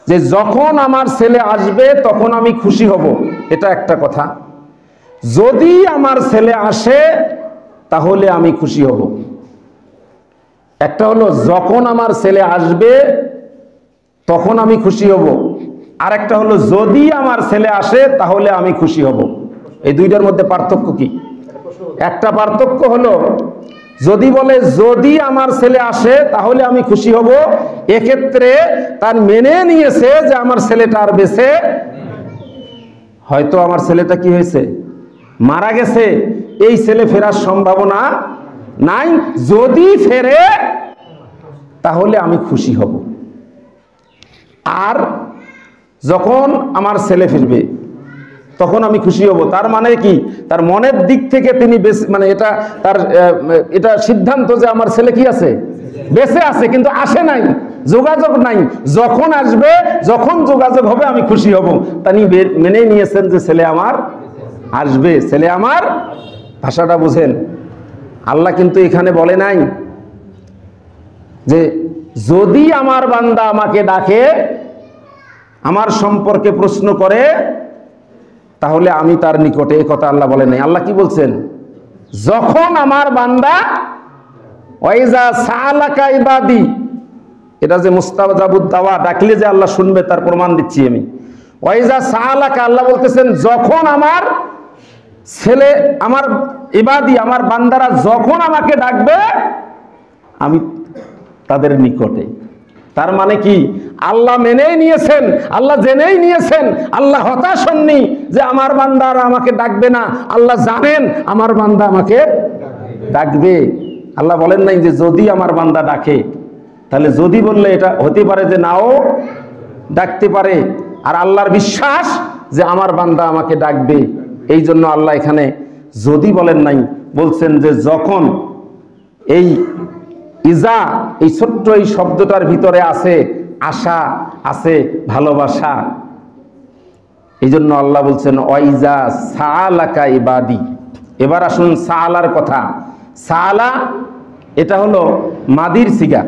যে যখন আমার ছেলে আসবে তখন আমি খুশি হব, এটা একটা কথা। যদি আমার ছেলে আসে তাহলে আমি খুশি হব। একটা হলো যখন আমার ছেলে আসবে তখন আমি খুশি হব, আর একটা হলো যদি আমার ছেলে আসে তাহলে আমি খুশি হব। এই দুইটার মধ্যে পার্থক্য কি? একটা পার্থক্য হলো যদি বলে যদি আমার ছেলে আসে তাহলে আমি খুশি হব, এক্ষেত্রে তার মেনে নিয়েছে যে আমার ছেলেটা আর বেঁচে, হয়তো আমার ছেলেটা কি হয়েছে, মারা গেছে, এই ছেলে ফেরার সম্ভাবনা নাই, যদি ফেরে তাহলে আমি খুশি হব। আর যখন আমার ছেলে ফিরবে তখন আমি খুশি হব, তার মানে কি, তার মনের দিক থেকে তিনি মানে এটা তার এটা সিদ্ধান্ত যে আমার ছেলে কি আছে, বেঁচে আছে, কিন্তু আসে নাই, যোগাযোগ নাই। যখন আসবে, যখন যোগাযোগ হবে আমি খুশি হব। তিনি মেনে নিয়েছেন যে ছেলে আমার আসবে, ছেলে আমার। ভাষাটা বুঝেন? আল্লাহ কিন্তু এখানে বলে নাই যে যদি আমার বান্দা আমাকে ডাকে, আমার সম্পর্কে প্রশ্ন করে, তাহলে আমি তার নিকটে, এই কথা আল্লাহ বলে নাই। আল্লাহ কি বলছেন? যখন আমার বান্দা, ওয়াইজা সালাকা ইবাদি, এটা যে মুস্তাজাবুদ দাওয়া, ডাকলে যে আল্লাহ শুনবে তার প্রমাণ দিচ্ছি আমি। ওয়াইজা সালাকা, আল্লাহ বলতেছেন যখন আমার ছেলে, আমার ইবাদি, আমার বান্দারা যখন আমাকে ডাকবে আমি তাদের নিকটে। তার মানে কি, আল্লাহ মেনেই নিয়েছেন, আল্লাহ জেনেই নিয়েছেন, আল্লাহ হতাশ হননি যে আমার বান্দারা আমাকে ডাকবে না। আল্লাহ জানেন আমার বান্দা আমাকে ডাকবে। আল্লাহ বলেন নাই যে যদি আমার বান্দা ডাকে, তাহলে যদি বললে এটা হতে পারে যে নাও ডাকতে পারে। আর আল্লাহর বিশ্বাস যে আমার বান্দা আমাকে ডাকবে, এই জন্য আল্লাহ এখানে যদি বলেন নাই, বলছেন যে যখন। এই ইজা, এই ছোট্ট এই শব্দটার ভিতরে আছে আশা, আছে ভালোবাসা। এই জন্য আল্লাহ বলছেন ওয়াইজা সালাকা ইবাদি। এবার আসুন সালার কথা। সালা এটা হলো মাদির সিগা,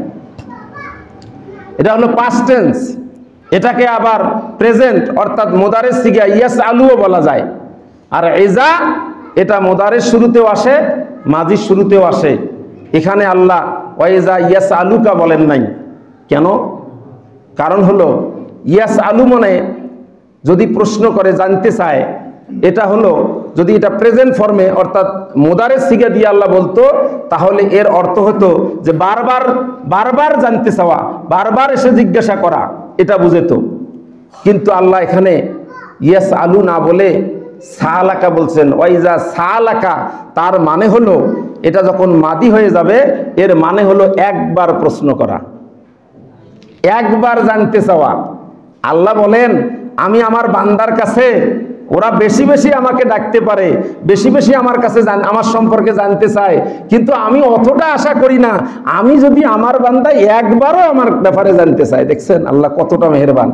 এটা হলো পাস্ট টেন্স। এটাকে আবার প্রেজেন্ট অর্থাৎ মোদারের সিগা ইয়াস আলুও বলা যায়। আর ইজা এটা মোদারের শুরুতেও আসে, মাজির শুরুতেও আসে। এখানে আল্লাহ ওয়াইজা ইয়াস আলুকা বলেন নাই কেন? কারণ হলো ইয়াস আলু মানে যদি প্রশ্ন করে, জানতে চায়, এটা হলো যদি এটা প্রেজেন্ট ফর্মে অর্থাৎ মোদারের সিগা দিয়ে আল্লাহ বলতো, তাহলে এর অর্থ হতো যে বারবার বারবার জানতে চাওয়া, বারবার এসে জিজ্ঞাসা করা, এটা বুঝেতো। কিন্তু আল্লাহ এখানে ইয়াস আলু না বলে সালাকা বলছেন। ওয়াইজা সালাকা, তার মানে হলো এটা যখন মাদি হয়ে যাবে, এর মানে হলো একবার প্রশ্ন করা, একবার জানতে চাওয়া। আল্লাহ বলেন আমি আমার বান্দার কাছে, ওরা বেশি বেশি আমাকে ডাকতে পারে, বেশি বেশি আমার কাছে আমার সম্পর্কে জানতে চায়, কিন্তু আমি অতটা আশা করি না। আমি যদি আমার বান্দা একবারও আমার ব্যাপারে জানতে চায়, দেখছেন আল্লাহ কতটা মেহেরবান।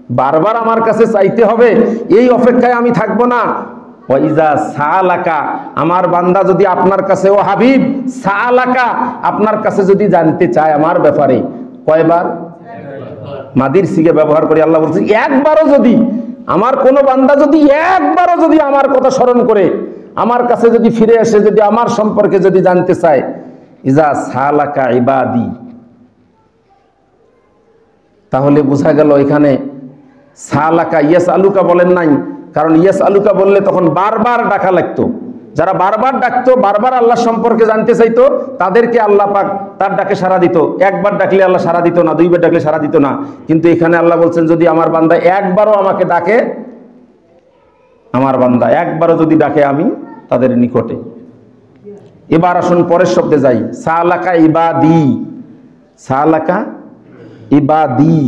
বারবার আমার কাছে চাইতে হবে, এই অপেক্ষায় আমি থাকবো না। ওয়াইজা সালাকা, আমার বান্দা যদি আপনার কাছে, ও হাবিব সালাকা, আপনার কাছে যদি জানতে চায় আমার ব্যাপারে, কয়বার? মাদির সিগে ব্যবহার করে আল্লাহ বলছে একবারও যদি আমার কোনো বান্দা যদি একবারও যদি আমার কথা স্মরণ করে আমার কাছে যদি ফিরে এসে যদি আমার সম্পর্কে যদি জানতে চায়, ইজা সালাকা ইবাদি, তাহলে বোঝা গেল এখানে সালাকা ইয়াস আলুকা বলেন নাই, কারণ ইয়াস আলুকা বললে তখন বারবার ডাকা লাগতো। যারা বারবার ডাকতো, বারবার আল্লাহ সম্পর্কে জানতে চাইতো, তাদেরকে আল্লাহ পাক তার ডাকে সাড়া দিত। একবার ডাকলে আল্লাহ সাড়া দিত না, দুইবার ডাকলে সাড়া দিত না। কিন্তু এখানে আল্লাহ বলছেন যদি আমার বান্দা একবারও আমাকে ডাকে, আমার বান্দা একবারও যদি ডাকে আমি তাদের নিকটে। এবার আসুন পরের শব্দে যাই, সালাকা ইবাদি। সালাকা ইবাদি,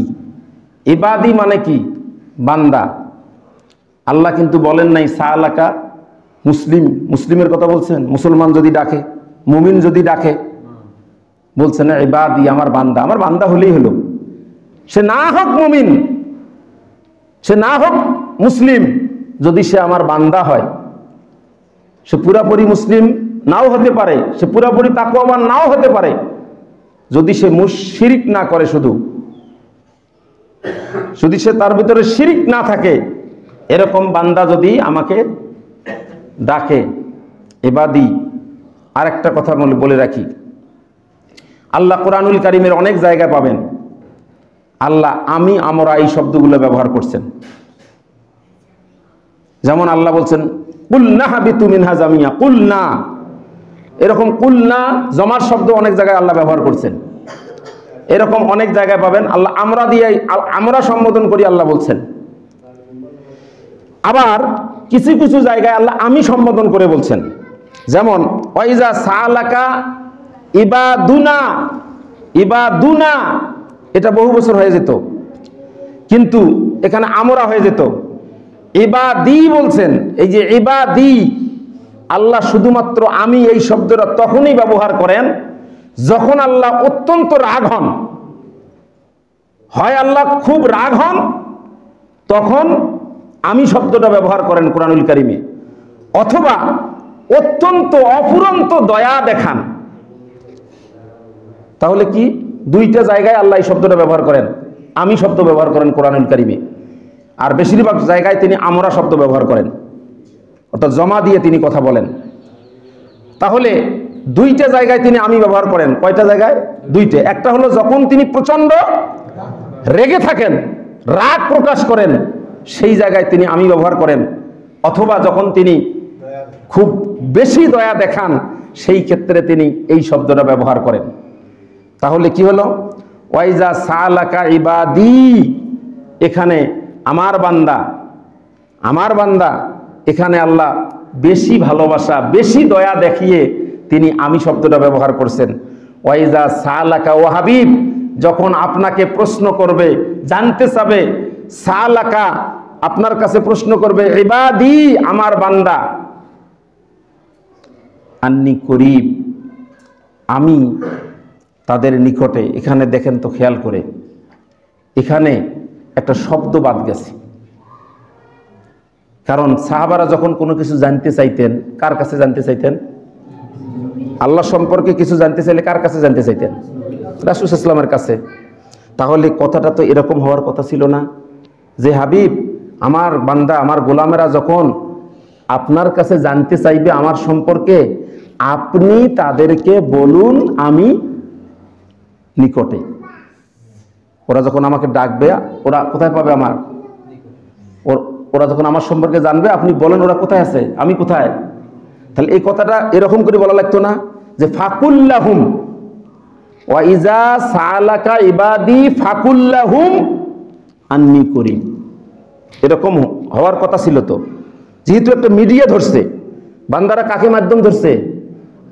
ইবাদি মানে কি? বান্দা। আল্লাহ কিন্তু বলেন নাই সালাকা মুসলিম, মুসলিমের কথা বলছেন, মুসলমান যদি ডাকে, মুমিন যদি ডাকে, বলছেন না ইবাদি আমার বান্দা। আমার বান্দা হলেই হলো, সে না হোক মুমিন, সে না হোক মুসলিম, যদি সে আমার বান্দা হয়, সে পুরাপুরি মুসলিম নাও হতে পারে, সে পুরাপুরি তাকওয়াবান নাও হতে পারে, যদি সে শিরিক না করে, যদি সে তার ভিতরে শিরিক না থাকে, এরকম বান্দা যদি আমাকে ডাকে ইবাদি। আরেকটা কথা বলে রাখি, আল্লাহ কুরআনুল কারীমের অনেক জায়গায় পাবেন আল্লাহ আমি আমরা এই শব্দগুলো ব্যবহার করছেন। যেমন আল্লাহ বলছেন কুলনা হাবিতু মিনহা জামিয়া, কুলনা, এরকম কুলনা জমার শব্দ অনেক জায়গায় আল্লাহ ব্যবহার করছেন। এরকম অনেক জায়গায় পাবেন আল্লাহ আমরা দিয়ে আমরা সম্বোধন করি আল্লাহ বলছেন। আবার কিছু কিছু জায়গায় আল্লাহ আমি সম্বোধন করে বলছেন। যেমন ওয়াইজা সালাকা ইবাদুনা, ইবাদুনা এটা বহু বছর হয়ে যেত, কিন্তু এখানে আমরা হয়ে যেত। ইবাদি বলছেন, এই যে ইবাদি, আল্লাহ শুধুমাত্র আমি এই শব্দটা তখনই ব্যবহার করেন যখন আল্লাহ অত্যন্ত রাগ হন। হয় আল্লাহ খুব রাগ হন, তখন আমি শব্দটা ব্যবহার করেন কুরআনুল কারীমে, অথবা অত্যন্ত অফুরন্ত দয়া দেখান। তাহলে কি দুইটা জায়গায় আল্লাহ এই শব্দটা ব্যবহার করেন, আমি শব্দ ব্যবহার করেন কুরআনুল কারীমে, আর বেশিরভাগ জায়গায় তিনি আমরা শব্দ ব্যবহার করেন, অর্থাৎ জমা দিয়ে তিনি কথা বলেন। তাহলে দুইটা জায়গায় তিনি আমি ব্যবহার করেন। কয়টা জায়গায়? দুইটা। একটা হলো যখন তিনি প্রচন্ড রেগে থাকেন, রাগ প্রকাশ করেন, সেই জায়গায় তিনি আমি ব্যবহার করেন, অথবা যখন তিনি খুব বেশি দয়া দেখান, সেই ক্ষেত্রে তিনি এই শব্দটা ব্যবহার করেন। তাহলে কি হলো? ওয়াইজা সালাকা ইবাদি, এখানে আমার বান্দা, আমার বান্দা, এখানে আল্লাহ বেশি ভালোবাসা, বেশি দয়া দেখিয়ে তিনি আমি শব্দটা ব্যবহার করছেন। ওয়াইজা সালাকা ও হাবিব, যখন আপনাকে প্রশ্ন করবে, জানতে চাবে, সালাকা আপনার কাছে প্রশ্ন করবে, ইবাদি আমার বান্দা, আন্নি করিব আমি তাদের নিকটে। এখানে দেখেন তো খেয়াল করে, এখানে একটা শব্দ বাদ গেছে। কারণ সাহাবারা যখন কোনো কিছু জানতে চাইতেন, কার কাছে জানতে চাইতেন? আল্লাহ সম্পর্কে কিছু জানতে চাইলে কার কাছে জানতে চাইতেন? রাসূল সাল্লাল্লাহু আলাইহি ওয়াসাল্লামের কাছে। তাহলে কথাটা তো এরকম হওয়ার কথা ছিল না যে হাবিব আমার বান্দা, আমার গোলামেরা যখন আপনার কাছে জানতে চাইবে আমার সম্পর্কে, আপনি তাদেরকে বলুন আমি নিকটে। ওরা যখন আমাকে ডাকবে, ওরা কোথায় পাবে? আমার, ওরা যখন আমার সম্পর্কে জানবে, আপনি বলেন ওরা কোথায় আছে, আমি কোথায়। তাহলে এই কথাটা এরকম করে বলা লাগতো না যে ফাকুল্লাহুম ওয়া ইজা সালাকা ইবাদি ফাকুল্লাহুম আন্নি করিম, এরকম হওয়ার কথা ছিল। তো যেহেতু একটা মিডিয়া ধরছে, বান্দারা কাকে মাধ্যম ধরছে?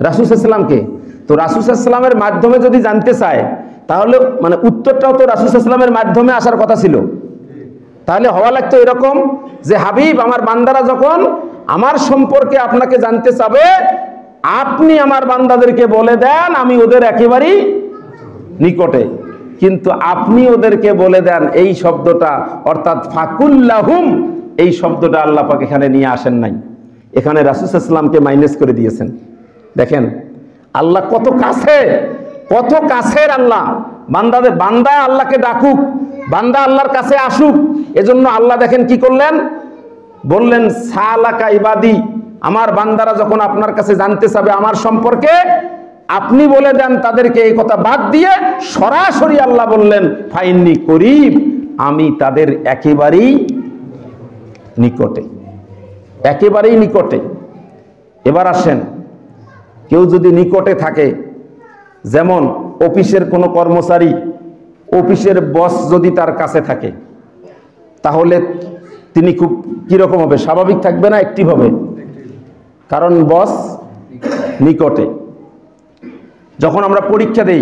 রাসূল সাল্লাল্লাহু আলাইহি ওয়াসাল্লামকে। তো রাসূল সাল্লাল্লাহু আলাইহি ওয়াসাল্লামের মাধ্যমে যদি জানতে চায়, তাহলে মানে উত্তরটাও তো রাসূল সাল্লাল্লাহু আলাইহি ওয়াসাল্লামের মাধ্যমে আসার কথা ছিল। তাহলে হওয়া লাগতো এরকম যে হাবিব আমার বান্দারা যখন আমার সম্পর্কে আপনাকে জানতে চাবে, আপনি আমার বান্দাদেরকে বলে দেন আমি ওদের একেবারেই নিকটে। কিন্তু আপনি ওদেরকে বলে দেন এই শব্দটা, অর্থাৎ ফাকুল্লাহুম, এই শব্দটা আল্লাহ পাক এখানে নিয়ে আসেন নাই, এখানে রাসূল সাল্লাল্লাহু আলাইহি ওয়াসাল্লামকে মাইনাস করে দিয়েছেন। দেখেন আল্লাহ কত কাছে, কত কাছের আল্লাহ। বান্দা আল্লাহকে ডাকুক, বান্দা আল্লাহর কাছে আসুক, এজন্য আল্লাহ দেখেন কি করলেন, বললেন সালাকা ইবাদি, আমার বান্দারা যখন আপনার কাছে জানতে চাবে আমার সম্পর্কে, আপনি বলে দেন তাদেরকে, এই কথা বাদ দিয়ে সরাসরি আল্লাহ বললেন ফাইন্নি করিব, আমি তাদের একেবারেই নিকটে, একেবারেই নিকটে। এবার আসেন, কেউ যদি নিকটে থাকে, যেমন অফিসের কোনো কর্মচারী, অফিসের বস যদি তার কাছে থাকে, তাহলে তিনি খুব কিরকম হবে, স্বাভাবিক থাকবে না অ্যাক্টিভ হবে, কারণ বস নিকটে। যখন আমরা পরীক্ষা দেই,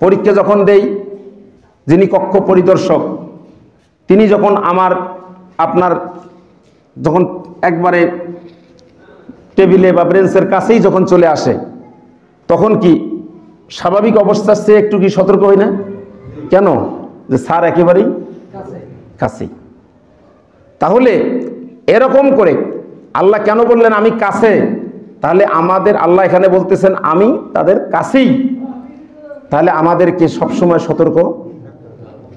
পরীক্ষা যখন দেই, যিনি কক্ষ পরিদর্শক তিনি যখন আপনার যখন একবারে টেবিলে বা ব্রেঞ্চের কাছেই যখন চলে আসে, তখন কি স্বাভাবিক অবস্থার চেয়ে একটু কি সতর্ক হই না? কেন? যে স্যার একেবারেই কাছেই। তাহলে এরকম করে আল্লাহ কেন বললেন আমি কাছে? তাহলে আমাদের আল্লাহ এখানে বলতেছেন আমি তাদের কাছেই, তাহলে আমাদেরকে সবসময় সতর্ক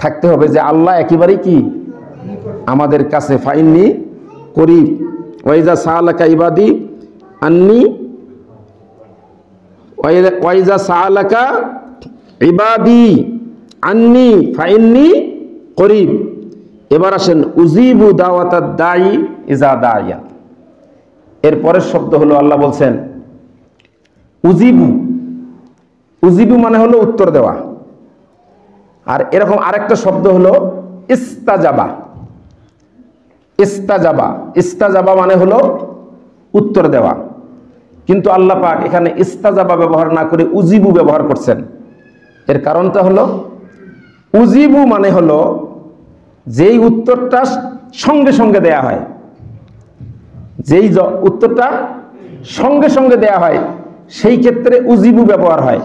থাকতে হবে যে আল্লাহ একেবারেই কি আমাদের কাছে। ফাইন্নি করিব ওয়াইজা সালাকা ইবাদি আন্নি, ওয়াইজা সালাকা ইবাদি আন্নি ফাইন্নি করিব। এবার আসেন উজিবু দাওয়াতাদ দাই ইজা দাইয়া। এর পরের শব্দ হলো আল্লাহ বলছেন উজিবু। উজিবু মানে হলো উত্তর দেওয়া। আর এরকম আরেকটা শব্দ হলো ইস্তাজাবা। ইস্তাজাবা, ইস্তাজাবা মানে হলো উত্তর দেওয়া, কিন্তু আল্লাহ পাক এখানে ইস্তাজাবা ব্যবহার না করে উজিবু ব্যবহার করছেন। এর কারণটা হলো উজিবু মানে হলো যেই উত্তরটা সঙ্গে সঙ্গে দেয়া হয়, যেই উত্তরটা সঙ্গে সঙ্গে দেয়া হয় সেই ক্ষেত্রে উজিবু ব্যবহার হয়,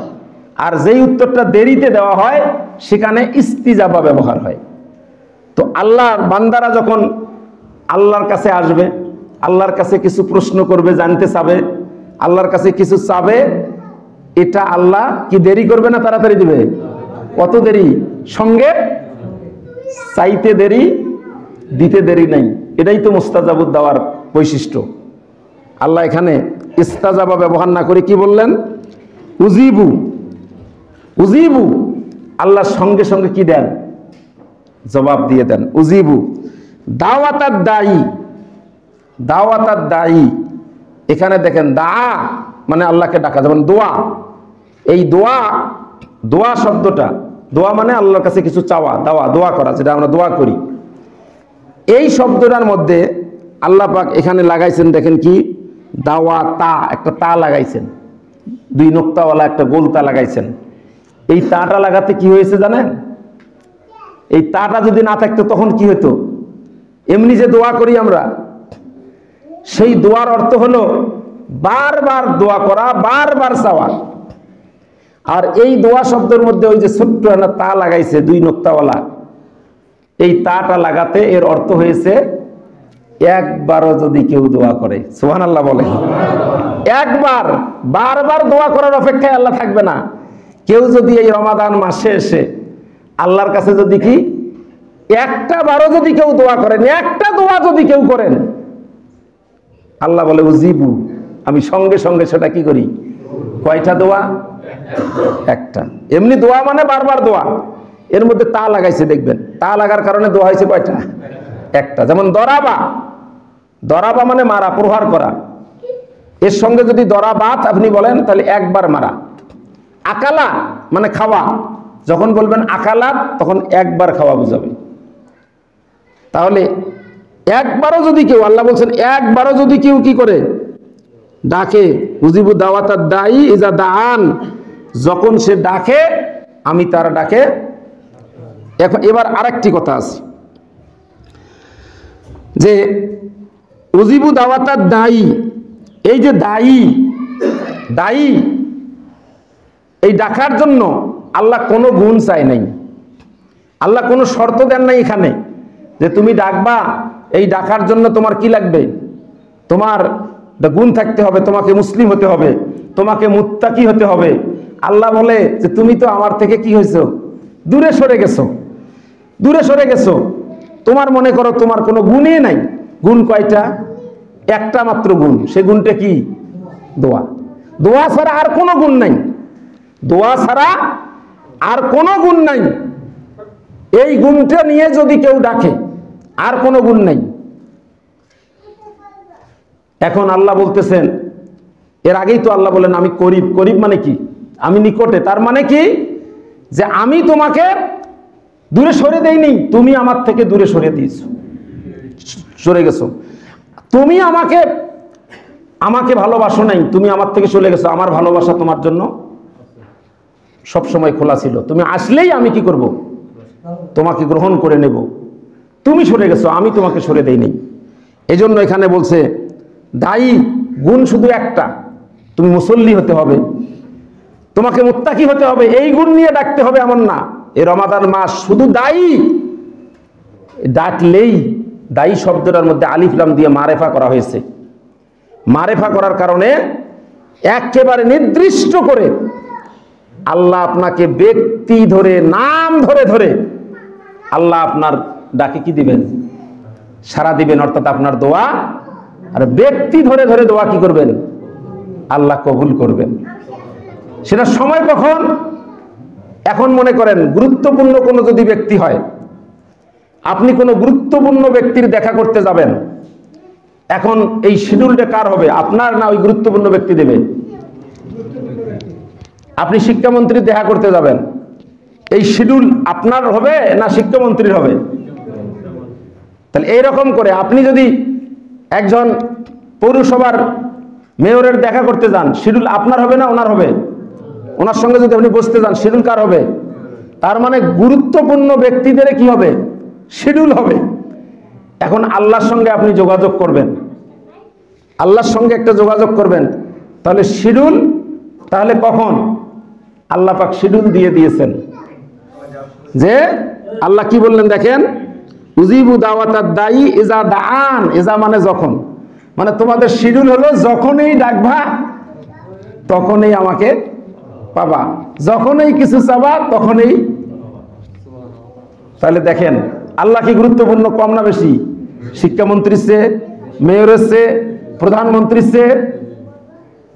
আর যেই উত্তরটা দেরিতে দেওয়া হয় সেখানে ইস্তিজাবা ব্যবহার হয়। তো আল্লাহর বান্দারা যখন আল্লাহর কাছে আসবে, আল্লাহর কাছে কিছু প্রশ্ন করবে, জানতে চাবে, আল্লাহর কাছে কিছু চাবে, এটা আল্লাহ কি দেরি করবে না তাড়াতাড়ি দিবে? কত দেরি? সঙ্গে চাইতে দেরি, দিতে দেরি নাই। এটাই তো মুস্তাজাবুদ দাওয়ার বৈশিষ্ট্য। আল্লাহ এখানে ইস্তাজাবা ব্যবহার না করে কি বললেন? উজিবু। উজিবু, আল্লাহ সঙ্গে সঙ্গে কি দেন? জবাব দিয়ে দেন। উজিবু দাওয়াতাদ দাই। দাওয়াতাদ দাই, এখানে দেখেন দা মানে আল্লাহকে ডাকা, যেমন দোয়া। এই দোয়া, দোয়া শব্দটা, দোয়া মানে আল্লাহর কাছে কিছু চাওয়া, দাওয়া, দোয়া করা, যেটা আমরা দোয়া করি। এই শব্দটার মধ্যে আল্লাহ পাক এখানে লাগাইছেন, দেখেন কি দাওয়া তা, একটা তা লাগাইছেন, দুই নোক্তাওয়ালা একটা গোল তা লাগাইছেন। এই তাটা লাগাতে কি হয়েছে জানেন? এই তাটা যদি না থাকতো তখন কি হতো? এমনি যে দোয়া করি আমরা, সেই দোয়ার অর্থ হলো বারবার দোয়া করা, বারবার চাওয়া। আর এই দোয়া শব্দের মধ্যে ওই যে ছোট্ট একটা তা লাগাইছে দুই নোক্তাওয়ালা, এই তাটা লাগাতে এর অর্থ হয়েছে একবারও যদি কেউ দোয়া করে, সুবহানাল্লাহ বলে, একবার, বারবার দোয়া করার অপেক্ষায় আল্লাহ থাকবে না। কেউ যদি এই রমাদান মাসে এসে আল্লাহর কাছে যদি কি একটা বারও যদি কেউ দোয়া করেন, একটা দোয়া যদি কেউ করেন, আল্লাহ বলে উজিবু, আমি সঙ্গে সঙ্গে সেটা কি করি? কয়টা দোয়া? একটা। এমনি দোয়া মানে বারবার দোয়া, এর মধ্যে তা লাগাইছে, দেখবেন তা লাগার কারণে দোয়া হয়েছে কয়টা? একটা। যেমন দরাবা, দরাবা মানে মারা, প্রহার করা, এর সঙ্গে যদি দরাবাত আপনি বলেন তাহলে একবার মারা। আকালা মানে খাওয়া, যখন বলবেন আকালাত তখন একবার খাওয়া বুঝাবে। তাহলে একবারও যদি কেউ, আল্লাহ বলছেন একবারও যদি কেউ কি করে? ডাকে। উজিবু দাওয়াতাদ দাই ইজা দাআন, যখন সে ডাকে আমি তার ডাকে। এবার আরেকটি কথা আছে যে উজিবু দাওয়াতাদ দাই, এই যে দায়ী, দায়ী এই ডাকার জন্য আল্লাহ কোনো গুণ চাই নাই, আল্লাহ কোনো শর্ত দেন নাই এখানে যে তুমি ডাকবা, এই ডাকার জন্য তোমার কি লাগবে, তোমার গুণ থাকতে হবে, তোমাকে মুসলিম হতে হবে, তোমাকে মুত্তাকি হতে হবে। আল্লাহ বলে যে তুমি তো আমার থেকে কি হয়েছো, দূরে সরে গেছো, দূরে সরে গেছো। তোমার মনে করো তোমার কোনো গুণই নাই। গুণ কয়টা? একটা মাত্র গুণ। সে গুণটা কি? দোয়া। দোয়া ছাড়া আর কোনো গুণ নাই, দোয়া ছাড়া আর কোনো গুণ নাই। এই গুণটা নিয়ে যদি কেউ ডাকে, আর কোনো গুণ নাই। এখন আল্লাহ বলতেছেন, এর আগেই তো আল্লাহ বলেন আমি করিব। করিব মানে কি? আমি নিকটে। তার মানে কি? যে আমি তোমাকে দূরে সরে দেইনি, তুমি আমার থেকে দূরে সরে দিয়েছো, সরে গেছো। তুমি আমাকে ভালোবাসো নাই, তুমি আমার থেকে চলে গেছো। আমার ভালোবাসা তোমার জন্য সব সময় খোলা ছিল। তুমি আসলেই আমি কি করব? তোমাকে গ্রহণ করে নেব। তুমি সরে গেছো, আমি তোমাকে সরে দেইনি। এজন্য এখানে বলছে দায়ী গুণ শুধু একটা, তুমি মুসল্লি হতে হবে, তোমাকে মুত্তাকি হতে হবে। এই গুণ নিয়ে ডাকতে হবে এমন না। এই রমাদান মাস শুধু দায়ী ডাকলেই, দায়ী শব্দটার মধ্যে আলিফ লাম দিয়ে মারেফা করা হয়েছে। মারেফা করার কারণে একেবারে নির্দিষ্ট করে আল্লাহ আপনাকে ব্যক্তি ধরে, নাম ধরে ধরে আল্লাহ আপনার ডাকে কি দিবেন? সাড়া দিবেন। অর্থাৎ আপনার দোয়া, আর ব্যক্তি ধরে ধরে দোয়া কি করবেন? আল্লাহ কবুল করবেন। সেটা সময় কখন? এখন মনে করেন গুরুত্বপূর্ণ কোনো যদি ব্যক্তি হয়, আপনি কোনো গুরুত্বপূর্ণ ব্যক্তির দেখা করতে যাবেন, এখন এই শিডিউলটা কার হবে? আপনার না ওই গুরুত্বপূর্ণ ব্যক্তি দেবে? আপনি শিক্ষামন্ত্রীর দেখা করতে যাবেন, এই শিডিউল আপনার হবে না শিক্ষামন্ত্রীর হবে? তাহলে এইরকম করে আপনি যদি একজন পৌরসভার মেয়রের দেখা করতে যান, শিডিউল আপনার হবে না ওনার হবে? ওনার সঙ্গে যদি আপনি বসতে যান, শিডিউল কার হবে? তার মানে গুরুত্বপূর্ণ ব্যক্তিদের কি হবে? শিডিউল হবে। এখন আল্লাহর সঙ্গে আপনি যোগাযোগ করবেন, আল্লাহর সঙ্গে একটা যোগাযোগ করবেন, তাহলে শিডিউল, তাহলে কখন? আল্লাহ পাক শিডিউল দিয়ে দিয়েছেন যে আল্লাহ কি বললেন দেখেন, উজিবু দাওয়াতাদ দায়ী ইজা দাআন। ইজা মানে যখন, মানে তোমাদের শিডিউল হলো যখনই ডাকবা তখনই আমাকে পাবা, যখনই কিছু চাবা তখনই। তাহলে দেখেন আল্লাহ কি গুরুত্বপূর্ণ, কম না বেশি? শিক্ষামন্ত্রীর চেয়ে, মেয়রের চেয়ে, প্রধানমন্ত্রীর চেয়ে,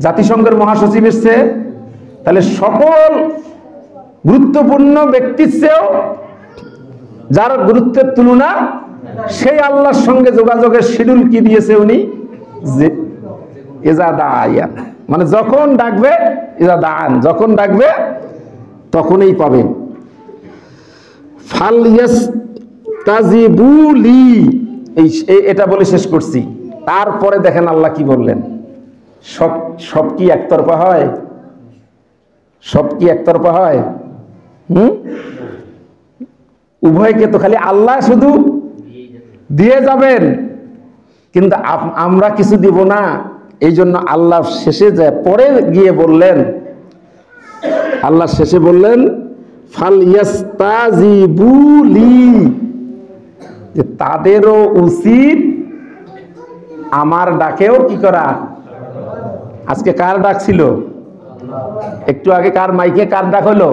জাতিসংঘের মহাসচিবের চেয়ে। তাহলে সকল গুরুত্বপূর্ণ ব্যক্তির চেয়েও যার গুরুত্বের তুলনা, সেই আল্লাহর সঙ্গে যোগাযোগের শিডিউল কি দিয়েছে উনি? যে ইজা দাআন, মানে যখন ডাকবে, ইজা দাআন, যখন ডাকবে তখনই পাবে। ফালইয়াস্তাজিবু লি, এটা বলে শেষ করছি। তারপরে দেখেন আল্লাহ কি বললেন, সব কি একতরফা হয়? সব কি একতরফা হয়? উভয়কে তো খালি আল্লাহ শুধু দিয়ে যাবেন, কিন্তু আমরা কিছু দিব না। এই জন্য আল্লাহ শেষে যায়, পরে গিয়ে বললেন, আল্লাহ শেষে বললেন ফালইয়াস্তাজিবু লি, যে তাদেরও উচিত আমার ডাকেও কি করা। আজকে কার ডাক ছিল? একটু আগে কার মাইকে কার ডাক হলো?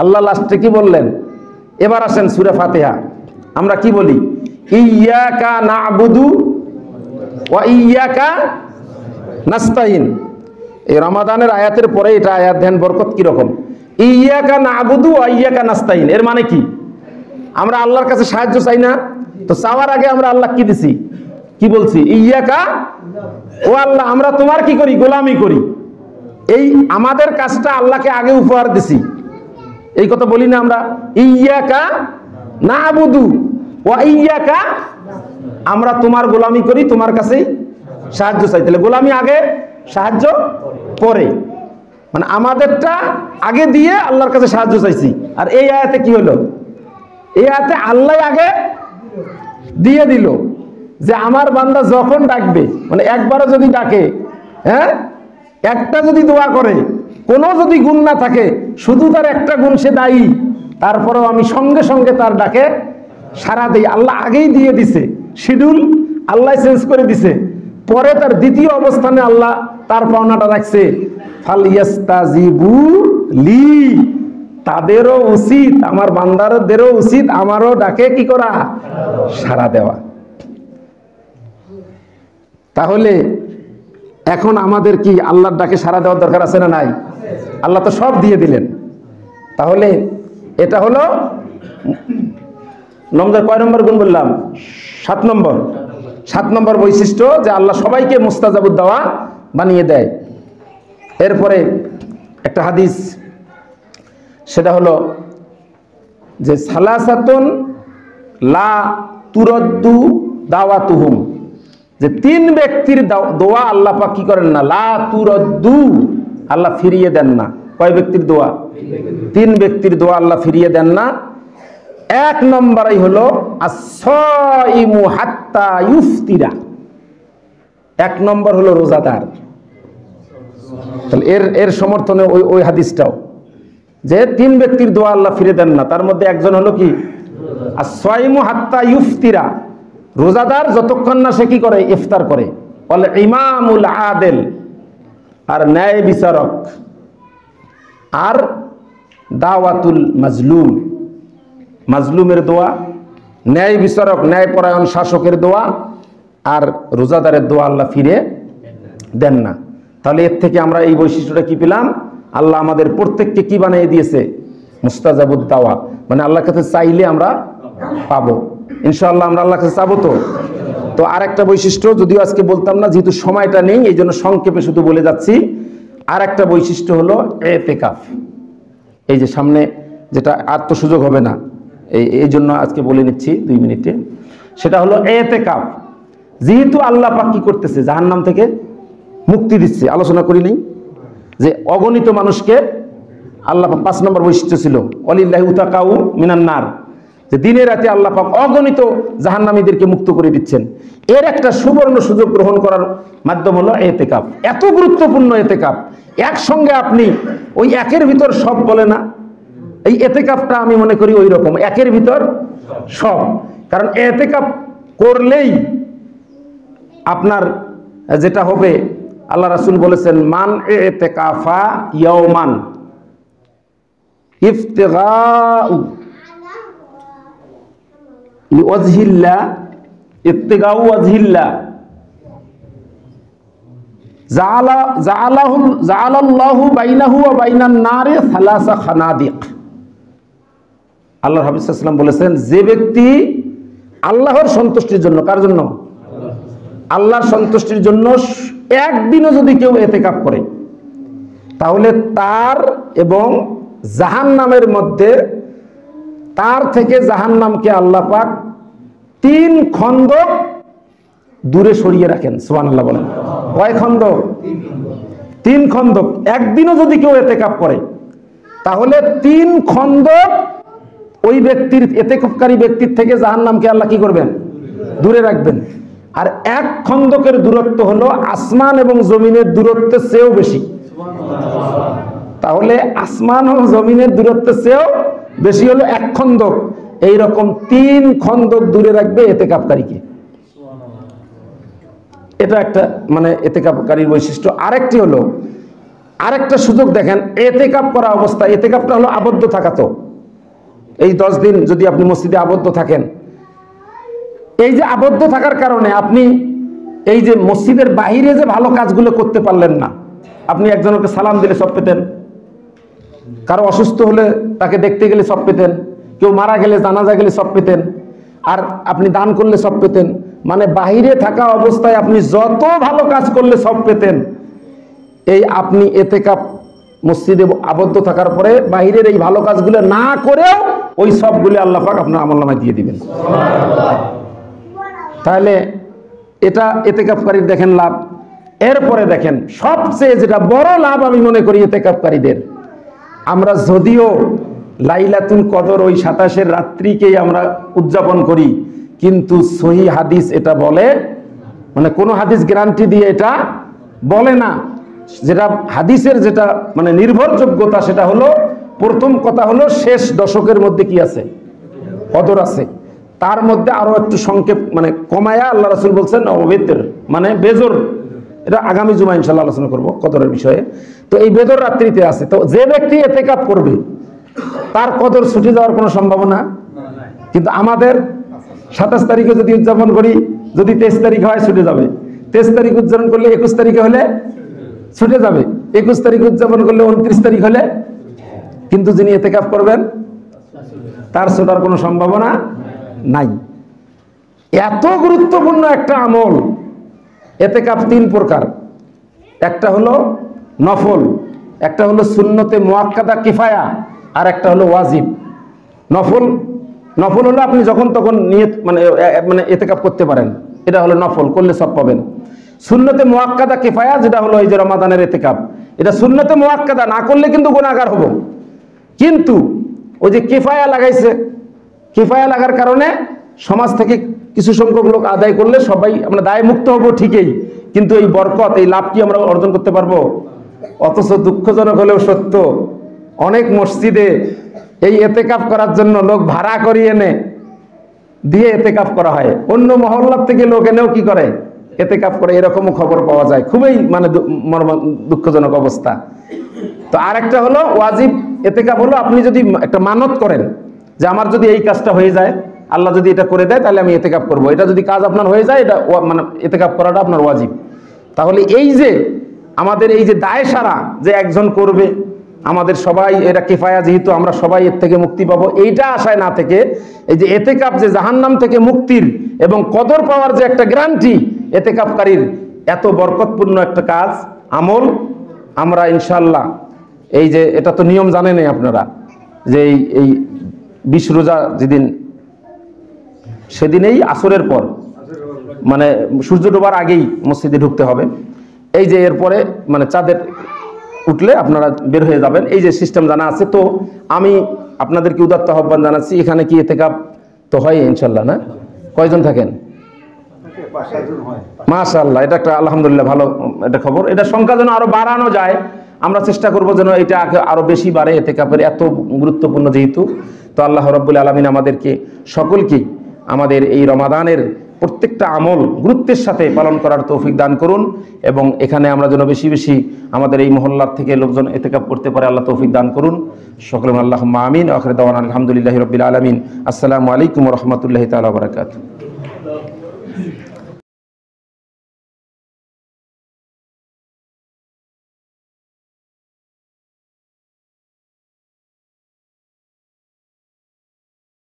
আল্লাহ লাস্টে কি বললেন? এবার আসেন সূরা ফাতিহা, আমরা কি বলি? ইয়্যাকা না'বুদু ওয়া ইয়্যাকা নাস্তাইন। এই রমাদানের আয়াতের পরে এটা আয়াত, ধ্যান বরকত কি রকম? ইয়্যাকা না'বুদু ওয়া ইয়্যাকা নাস্তাইন। এর মানে কি? আমরা আল্লাহর কাছে সাহায্য চাই না? তো চাওয়ার আগে আমরা আল্লাহ কি দিছি? কি বলছি? ইয়্যাকা, ও আল্লাহ আমরা তোমার কি করি? গোলামি করি। এই আমাদের কাজটা আল্লাহকে আগে উপহার দিছি, এই কথা বলি না আমরা? ইয়্যাকা না'বুদু ওয়া ইয়্যাকা, আমরা তোমার গোলামি করি, তোমার কাছেই সাহায্য চাই। তাহলে গোলামি আগে, সাহায্য পরে, মানে আমাদেরটা আগে দিয়ে আল্লাহর কাছে সাহায্য চাইছি। আর এই আয়াতে কি হলো? এই আয়াতে আল্লাহ আগে দিয়ে দিল যে আমার বান্দা যখন ডাকবে, মানে একবারও যদি ডাকে, হ্যাঁ, একটা যদি দোয়া করে, কোনো যদি গুণ না থাকে, শুধু তার একটা গুণ সে দায়ী, তারপরেও আমি সঙ্গে সঙ্গে তার ডাকে সাড়া দেই। আল্লাহ আগেই দিয়ে দিছে শিডিউল, আল্লাহ চেঞ্জ করে দিছে, পরে তার দ্বিতীয় অবস্থানে আল্লাহ তার পাওনাটা রাখছে, ফালিয়াস্তাজিবু লি, তাদেরও উচিত, আমার বান্দারদেরও উচিত আমারও ডাকে কি করা, সাড়া দেওয়া। তাহলে এখন আমাদের কি আল্লাহর ডাকে সাড়া দেওয়ার দরকার আছে না নাই? আল্লাহ তো সব দিয়ে দিলেন। তাহলে এটা হলো নম্বর কয় নম্বর গুণ বললাম? 7 নম্বর। 7 নম্বর বৈশিষ্ট্য যে আল্লাহ সবাইকে মুস্তাজাবুদ দাওয়া বানিয়ে দেয়। এরপরে একটা হাদিস, সেটা হলো যে সালাসাতুন লা তুরদ্দু দাওয়াতুহুম, যে 3 ব্যক্তির দোয়া আল্লাহ পাক কি করেন না, লা তুরদ্দু, আল্লাহ ফিরিয়ে দেন না। কয় ব্যক্তির দোয়া? 3 ব্যক্তির দোয়া আল্লাহ ফিরিয়ে দেন না। 1 নম্বরই হলো as-সাইমু হাত্তা ইফতিরা, 1 নম্বর হলো রোজাদার। তাহলে এর সমর্থনে ওই হাদিসটাও যে 3 ব্যক্তির দোয়া আল্লাহ ফিরে দেন না, তার মধ্যে একজন হলো কি, as-সাইমু হাত্তা ইফতিরা, রোজাদার যতক্ষণ না সে কি করে, ইফতার করে। ওয়াল ইমামুল আদিল, আর ন্যায় বিচারক, আর দাওয়াতুল মাজলুম, মাজলুমের দোয়া, ন্যায় বিচারক ন্যায়পরায়ণ শাসকের দোয়া, আর রোজাদারের দোয়া আল্লাহ ফিরে দেন না। তাহলে এর থেকে আমরা এই বৈশিষ্ট্যটা কি পেলাম? আল্লাহ আমাদের প্রত্যেককে কি বানিয়ে দিয়েছে? মুস্তাজাবুদ দাওয়া, মানে আল্লাহর কাছে চাইলে আমরা পাবো। ইনশাআল্লাহ আমরা আল্লাহর কাছে চাবো তো। তো আরেকটা বৈশিষ্ট্য, যদিও আজকে বলতাম না, যেহেতু সময়টা নেই এই জন্য সংক্ষেপে শুধু বলে যাচ্ছি। আর একটা বৈশিষ্ট্য হলো এতেকাফ। এই যে সামনে যেটা আর তো সুযোগ হবে না, এই জন্য আজকে বলে নিচ্ছি 2 মিনিটে। সেটা হলো এতেকাফ। যেহেতু আল্লাহ পাক কি করতেছে, জাহান্নাম থেকে মুক্তি দিচ্ছে, আলোচনা করি নেই যে অগণিত মানুষকে আল্লাহ পাক 5 নম্বর বৈশিষ্ট্য ছিল ওয়ালিল্লাহি উতাকাউ মিনান নার, যে দিনে রাতে আল্লাহ পাক অগণিত জাহান্নামীদেরকে মুক্ত করে দিচ্ছেন। এর একটা সুবর্ণ সুযোগ গ্রহণ করার মাধ্যম হলো এতেকাফ। এত গুরুত্বপূর্ণ এতেকাফ, একসঙ্গে আপনি ওই একের ভিতর সব বলে না, এই এতেকাফটা আমি মনে করি ওই রকম, একের ভিতর সব। কারণ এতেকাফ করলেই আপনার যেটা হবে, আল্লাহ রাসূল বলেছেন, মান এতেকাফা ইয়াওমান ইফতিগাউ লিওয়াজহিল্লাহ ইফতিগাউ ওয়াজহিল্লাহ জাআলাল্লাহু বাইনাহু ওয়া বাইনান নারি সালাসা খানাদিক। আল্লাহর হাবিব সাল্লাল্লাহু আলাইহি ওয়াসাল্লাম বলেছেন, যে ব্যক্তি আল্লাহর সন্তুষ্টির জন্য, কার জন্য? আল্লাহর সন্তুষ্টির জন্য একদিনও যদি কেউ এতেকাফ করে, তাহলে তার এবং জাহান্নামের মধ্যে, তার থেকে জাহান্নামকে আল্লাহ পাক 3 খন্দক দূরে সরিয়ে রাখেন। সুবহানাল্লাহ বলেন। কয় খন্দক? 3 খন্দক। একদিনও যদি কেউ এতেকাফ করে, তাহলে 3 খন্দক ওই ব্যক্তির, এতেকাফকারী ব্যক্তির থেকে জাহান্নামকে আল্লাহ কি করবেন? দূরে রাখবেন। আর 1 খন্দকের দূরত্ব হলো আসমান এবং জমিনের দূরত্বের চেয়েও বেশি। তাহলে আসমান ও জমিনের দূরত্বের চেয়েও বেশি হলো 1 খন্দক। এইরকম 3 খন্দক দূরে রাখবে এতেকাফকারীকে। এটা একটা মানে এতেকাফকারীর বৈশিষ্ট্য। আরেকটি হলো, আরেকটা সুযোগ দেখেন, এতেকাফ করা অবস্থা, এতেকাফটা হলো আবদ্ধ থাকা। তো এই 10 দিন যদি আপনি মসজিদে আবদ্ধ থাকেন, এই যে আবদ্ধ থাকার কারণে আপনি এই যে মসজিদের বাহিরে যে ভালো কাজগুলো করতে পারলেন না, আপনি একজনকে সালাম দিলে সব পেতেন, কারো অসুস্থ হলে তাকে দেখতে গেলে সব পেতেন, কেউ মারা গেলে, জানাজা গেলে সব পেতেন, আর আপনি দান করলে সব পেতেন। মানে বাহিরে থাকা অবস্থায় আপনি যত ভালো কাজ করলে সব পেতেন। এই আপনি এতেকাফ মসজিদে আবদ্ধ থাকার পরে বাহিরের এই ভালো কাজগুলো না করেও ওই সবগুলো আল্লাহ পাক আপনার আমলনামায় দিয়ে দিবেন। তাহলে এটা এতেকাফকারীর দেখেন লাভ। এরপরে দেখেন সবচেয়ে যেটা বড় লাভ আমি মনে করি এতেকাফকারীদের, আমরা যদিও লাইলাতুল কদর ওই 27-এর রাত্রিকেই আমরা উদযাপন করি, কিন্তু সহি হাদিস এটা বলে, মানে কোনো হাদিস গ্যারান্টি দিয়ে এটা বলে না যেটা হাদিসের যেটা মানে নির্ভরযোগ্যতা, সেটা হলো প্রথম কথা হলো শেষ দশকের মধ্যে কি আছে, কদর আছে। তার মধ্যে আরো একটু সংক্ষেপ মানে কমায়া আল্লাহ রাসূল বলছেন অবেতর মানে বেজর, এটা আগামী জুমা ইনশাআল্লাহ আলোচনা করব কদরের বিষয়ে। তো এই বেজর রাত্রিতে আছে, তো যে ব্যক্তি ইতিকাফ করবে তার কদর ছুটে যাওয়ার কোনো সম্ভাবনা, কিন্তু আমাদের 27 তারিখে যদি উদযাপন করি, যদি 23 তারিখ হয় ছুটে যাবে, 23 তারিখ উদযাপন করলে 21 তারিখে হলে ছুটে যাবে, 21 তারিখ উদযাপন করলে 29 তারিখ হলে, কিন্তু যিনি ইতিকাফ করবেন তার ছোটার কোনো সম্ভাবনা নাই। এত গুরুত্বপূর্ণ একটা আমল। ইতিকাফ 3 প্রকার, একটা হলো নফল, একটা হলো সুন্নতে মুআক্কাদা কিফায়া, আর একটা হলো ওয়াজিব। নফল হলো আপনি যখন তখন নিয়ত মানে ইতিকাফ করতে পারেন, এটা হলো নফল, করলে সব পাবেন। সুন্নতে মুআক্কাদা কিফায়া যেটা হলো এই যে রমাদানের ইতিকাফ, এটা সুন্নতে মুআক্কাদা, না করলে কিন্তু গুনাহগার হব। কিন্তু ওই যে কিফায়া লাগাইছে, কিফায়া লাগার কারণে সমাজ থেকে কিছু সংখ্যক লোক আদায় করলে সবাই আমরা দায় মুক্ত হব ঠিকই, কিন্তু এই বরকত এই লাভ কি আমরা অর্জন করতে পারবো? অথচ দুঃখজনক হলেও সত্য, অনেক মসজিদে এই ইতিকাফ করার জন্য লোক ভাড়া করিয়ে এনে দিয়ে ইতিকাফ করা হয়, অন্য মহল্লার থেকে লোক এনেও কি করে ইতিকাফ করে, এরকমও খবর পাওয়া যায়। খুবই মানে দুঃখজনক অবস্থা। তো আরেকটা হলো ওয়াজিব ইতিকাফ, হলো আপনি যদি একটা মানত করেন যে আমার যদি এই কাজটা হয়ে যায়, আল্লাহ যদি এটা করে দেয় তাহলে আমি ইতিকাফ করব, এটা যদি কাজ আপনার হয়ে যায়, এটা মানে ইতিকাফ করাটা আপনার ওয়াজিব। তাহলে এই যে আমাদের এই যে দায় সারা যে একজন করবে, আমাদের সবাই এটা কিফায়া, যেহেতু আমরা সবাই এর থেকে মুক্তি পাবো, এইটা আশায় না থেকে এই যে ইতিকাফ যে জাহান্নাম থেকে মুক্তির এবং কদর পাওয়ার যে একটা গ্যারান্টি, ইতিকাফকারীর এত বরকতপূর্ণ একটা কাজ আমল, আমরা ইনশাআল্লাহ এই যে এটা তো নিয়ম জানেনই আপনারা, যে এই 20 রোজা যেদিন, সেদিনেই আসরের পর মানে সূর্য ডোবার আগেই মসজিদে ঢুকতে হবে। এই যে এরপরে মানে চাঁদের উঠলে আপনারা বের হয়ে যাবেন, এই যে সিস্টেম জানা আছে। তো আমি আপনাদেরকে উদাত্ত আহ্বান জানাচ্ছি, এখানে কি ইতিকাফ তো হয় ইনশাল্লাহ না? কয়জন থাকেন? মাশাআল্লাহ, এটা একটা আলহামদুলিল্লাহ ভালো একটা খবর। এটা সংখ্যা যেন আরো বাড়ানো যায়, আমরা চেষ্টা করব যেন এটা আরো বেশি বাড়ে, ইতিকাফের এত গুরুত্বপূর্ণ যেহেতু। তো আল্লাহ রাব্বুল আলামিন আমাদেরকে সকলকে আমাদের এই রমাদানের প্রত্যেকটা আমল গুরুত্বের সাথে পালন করার তৌফিক দান করুন, এবং এখানে আমরা যেন বেশি বেশি আমাদের এই মহল্লার থেকে লোকজন ইতিকাফ করতে পারে, আল্লাহ তৌফিক দান করুন। সকলে আল্লাহুম্মা আমিন। আখির দাওয়ানা আলহামদুলিল্লাহি রাব্বিল আলামিন। আসসালামু আলাইকুম ওয়া রাহমাতুল্লাহি তাআলা ওয়া বারাকাতুহু।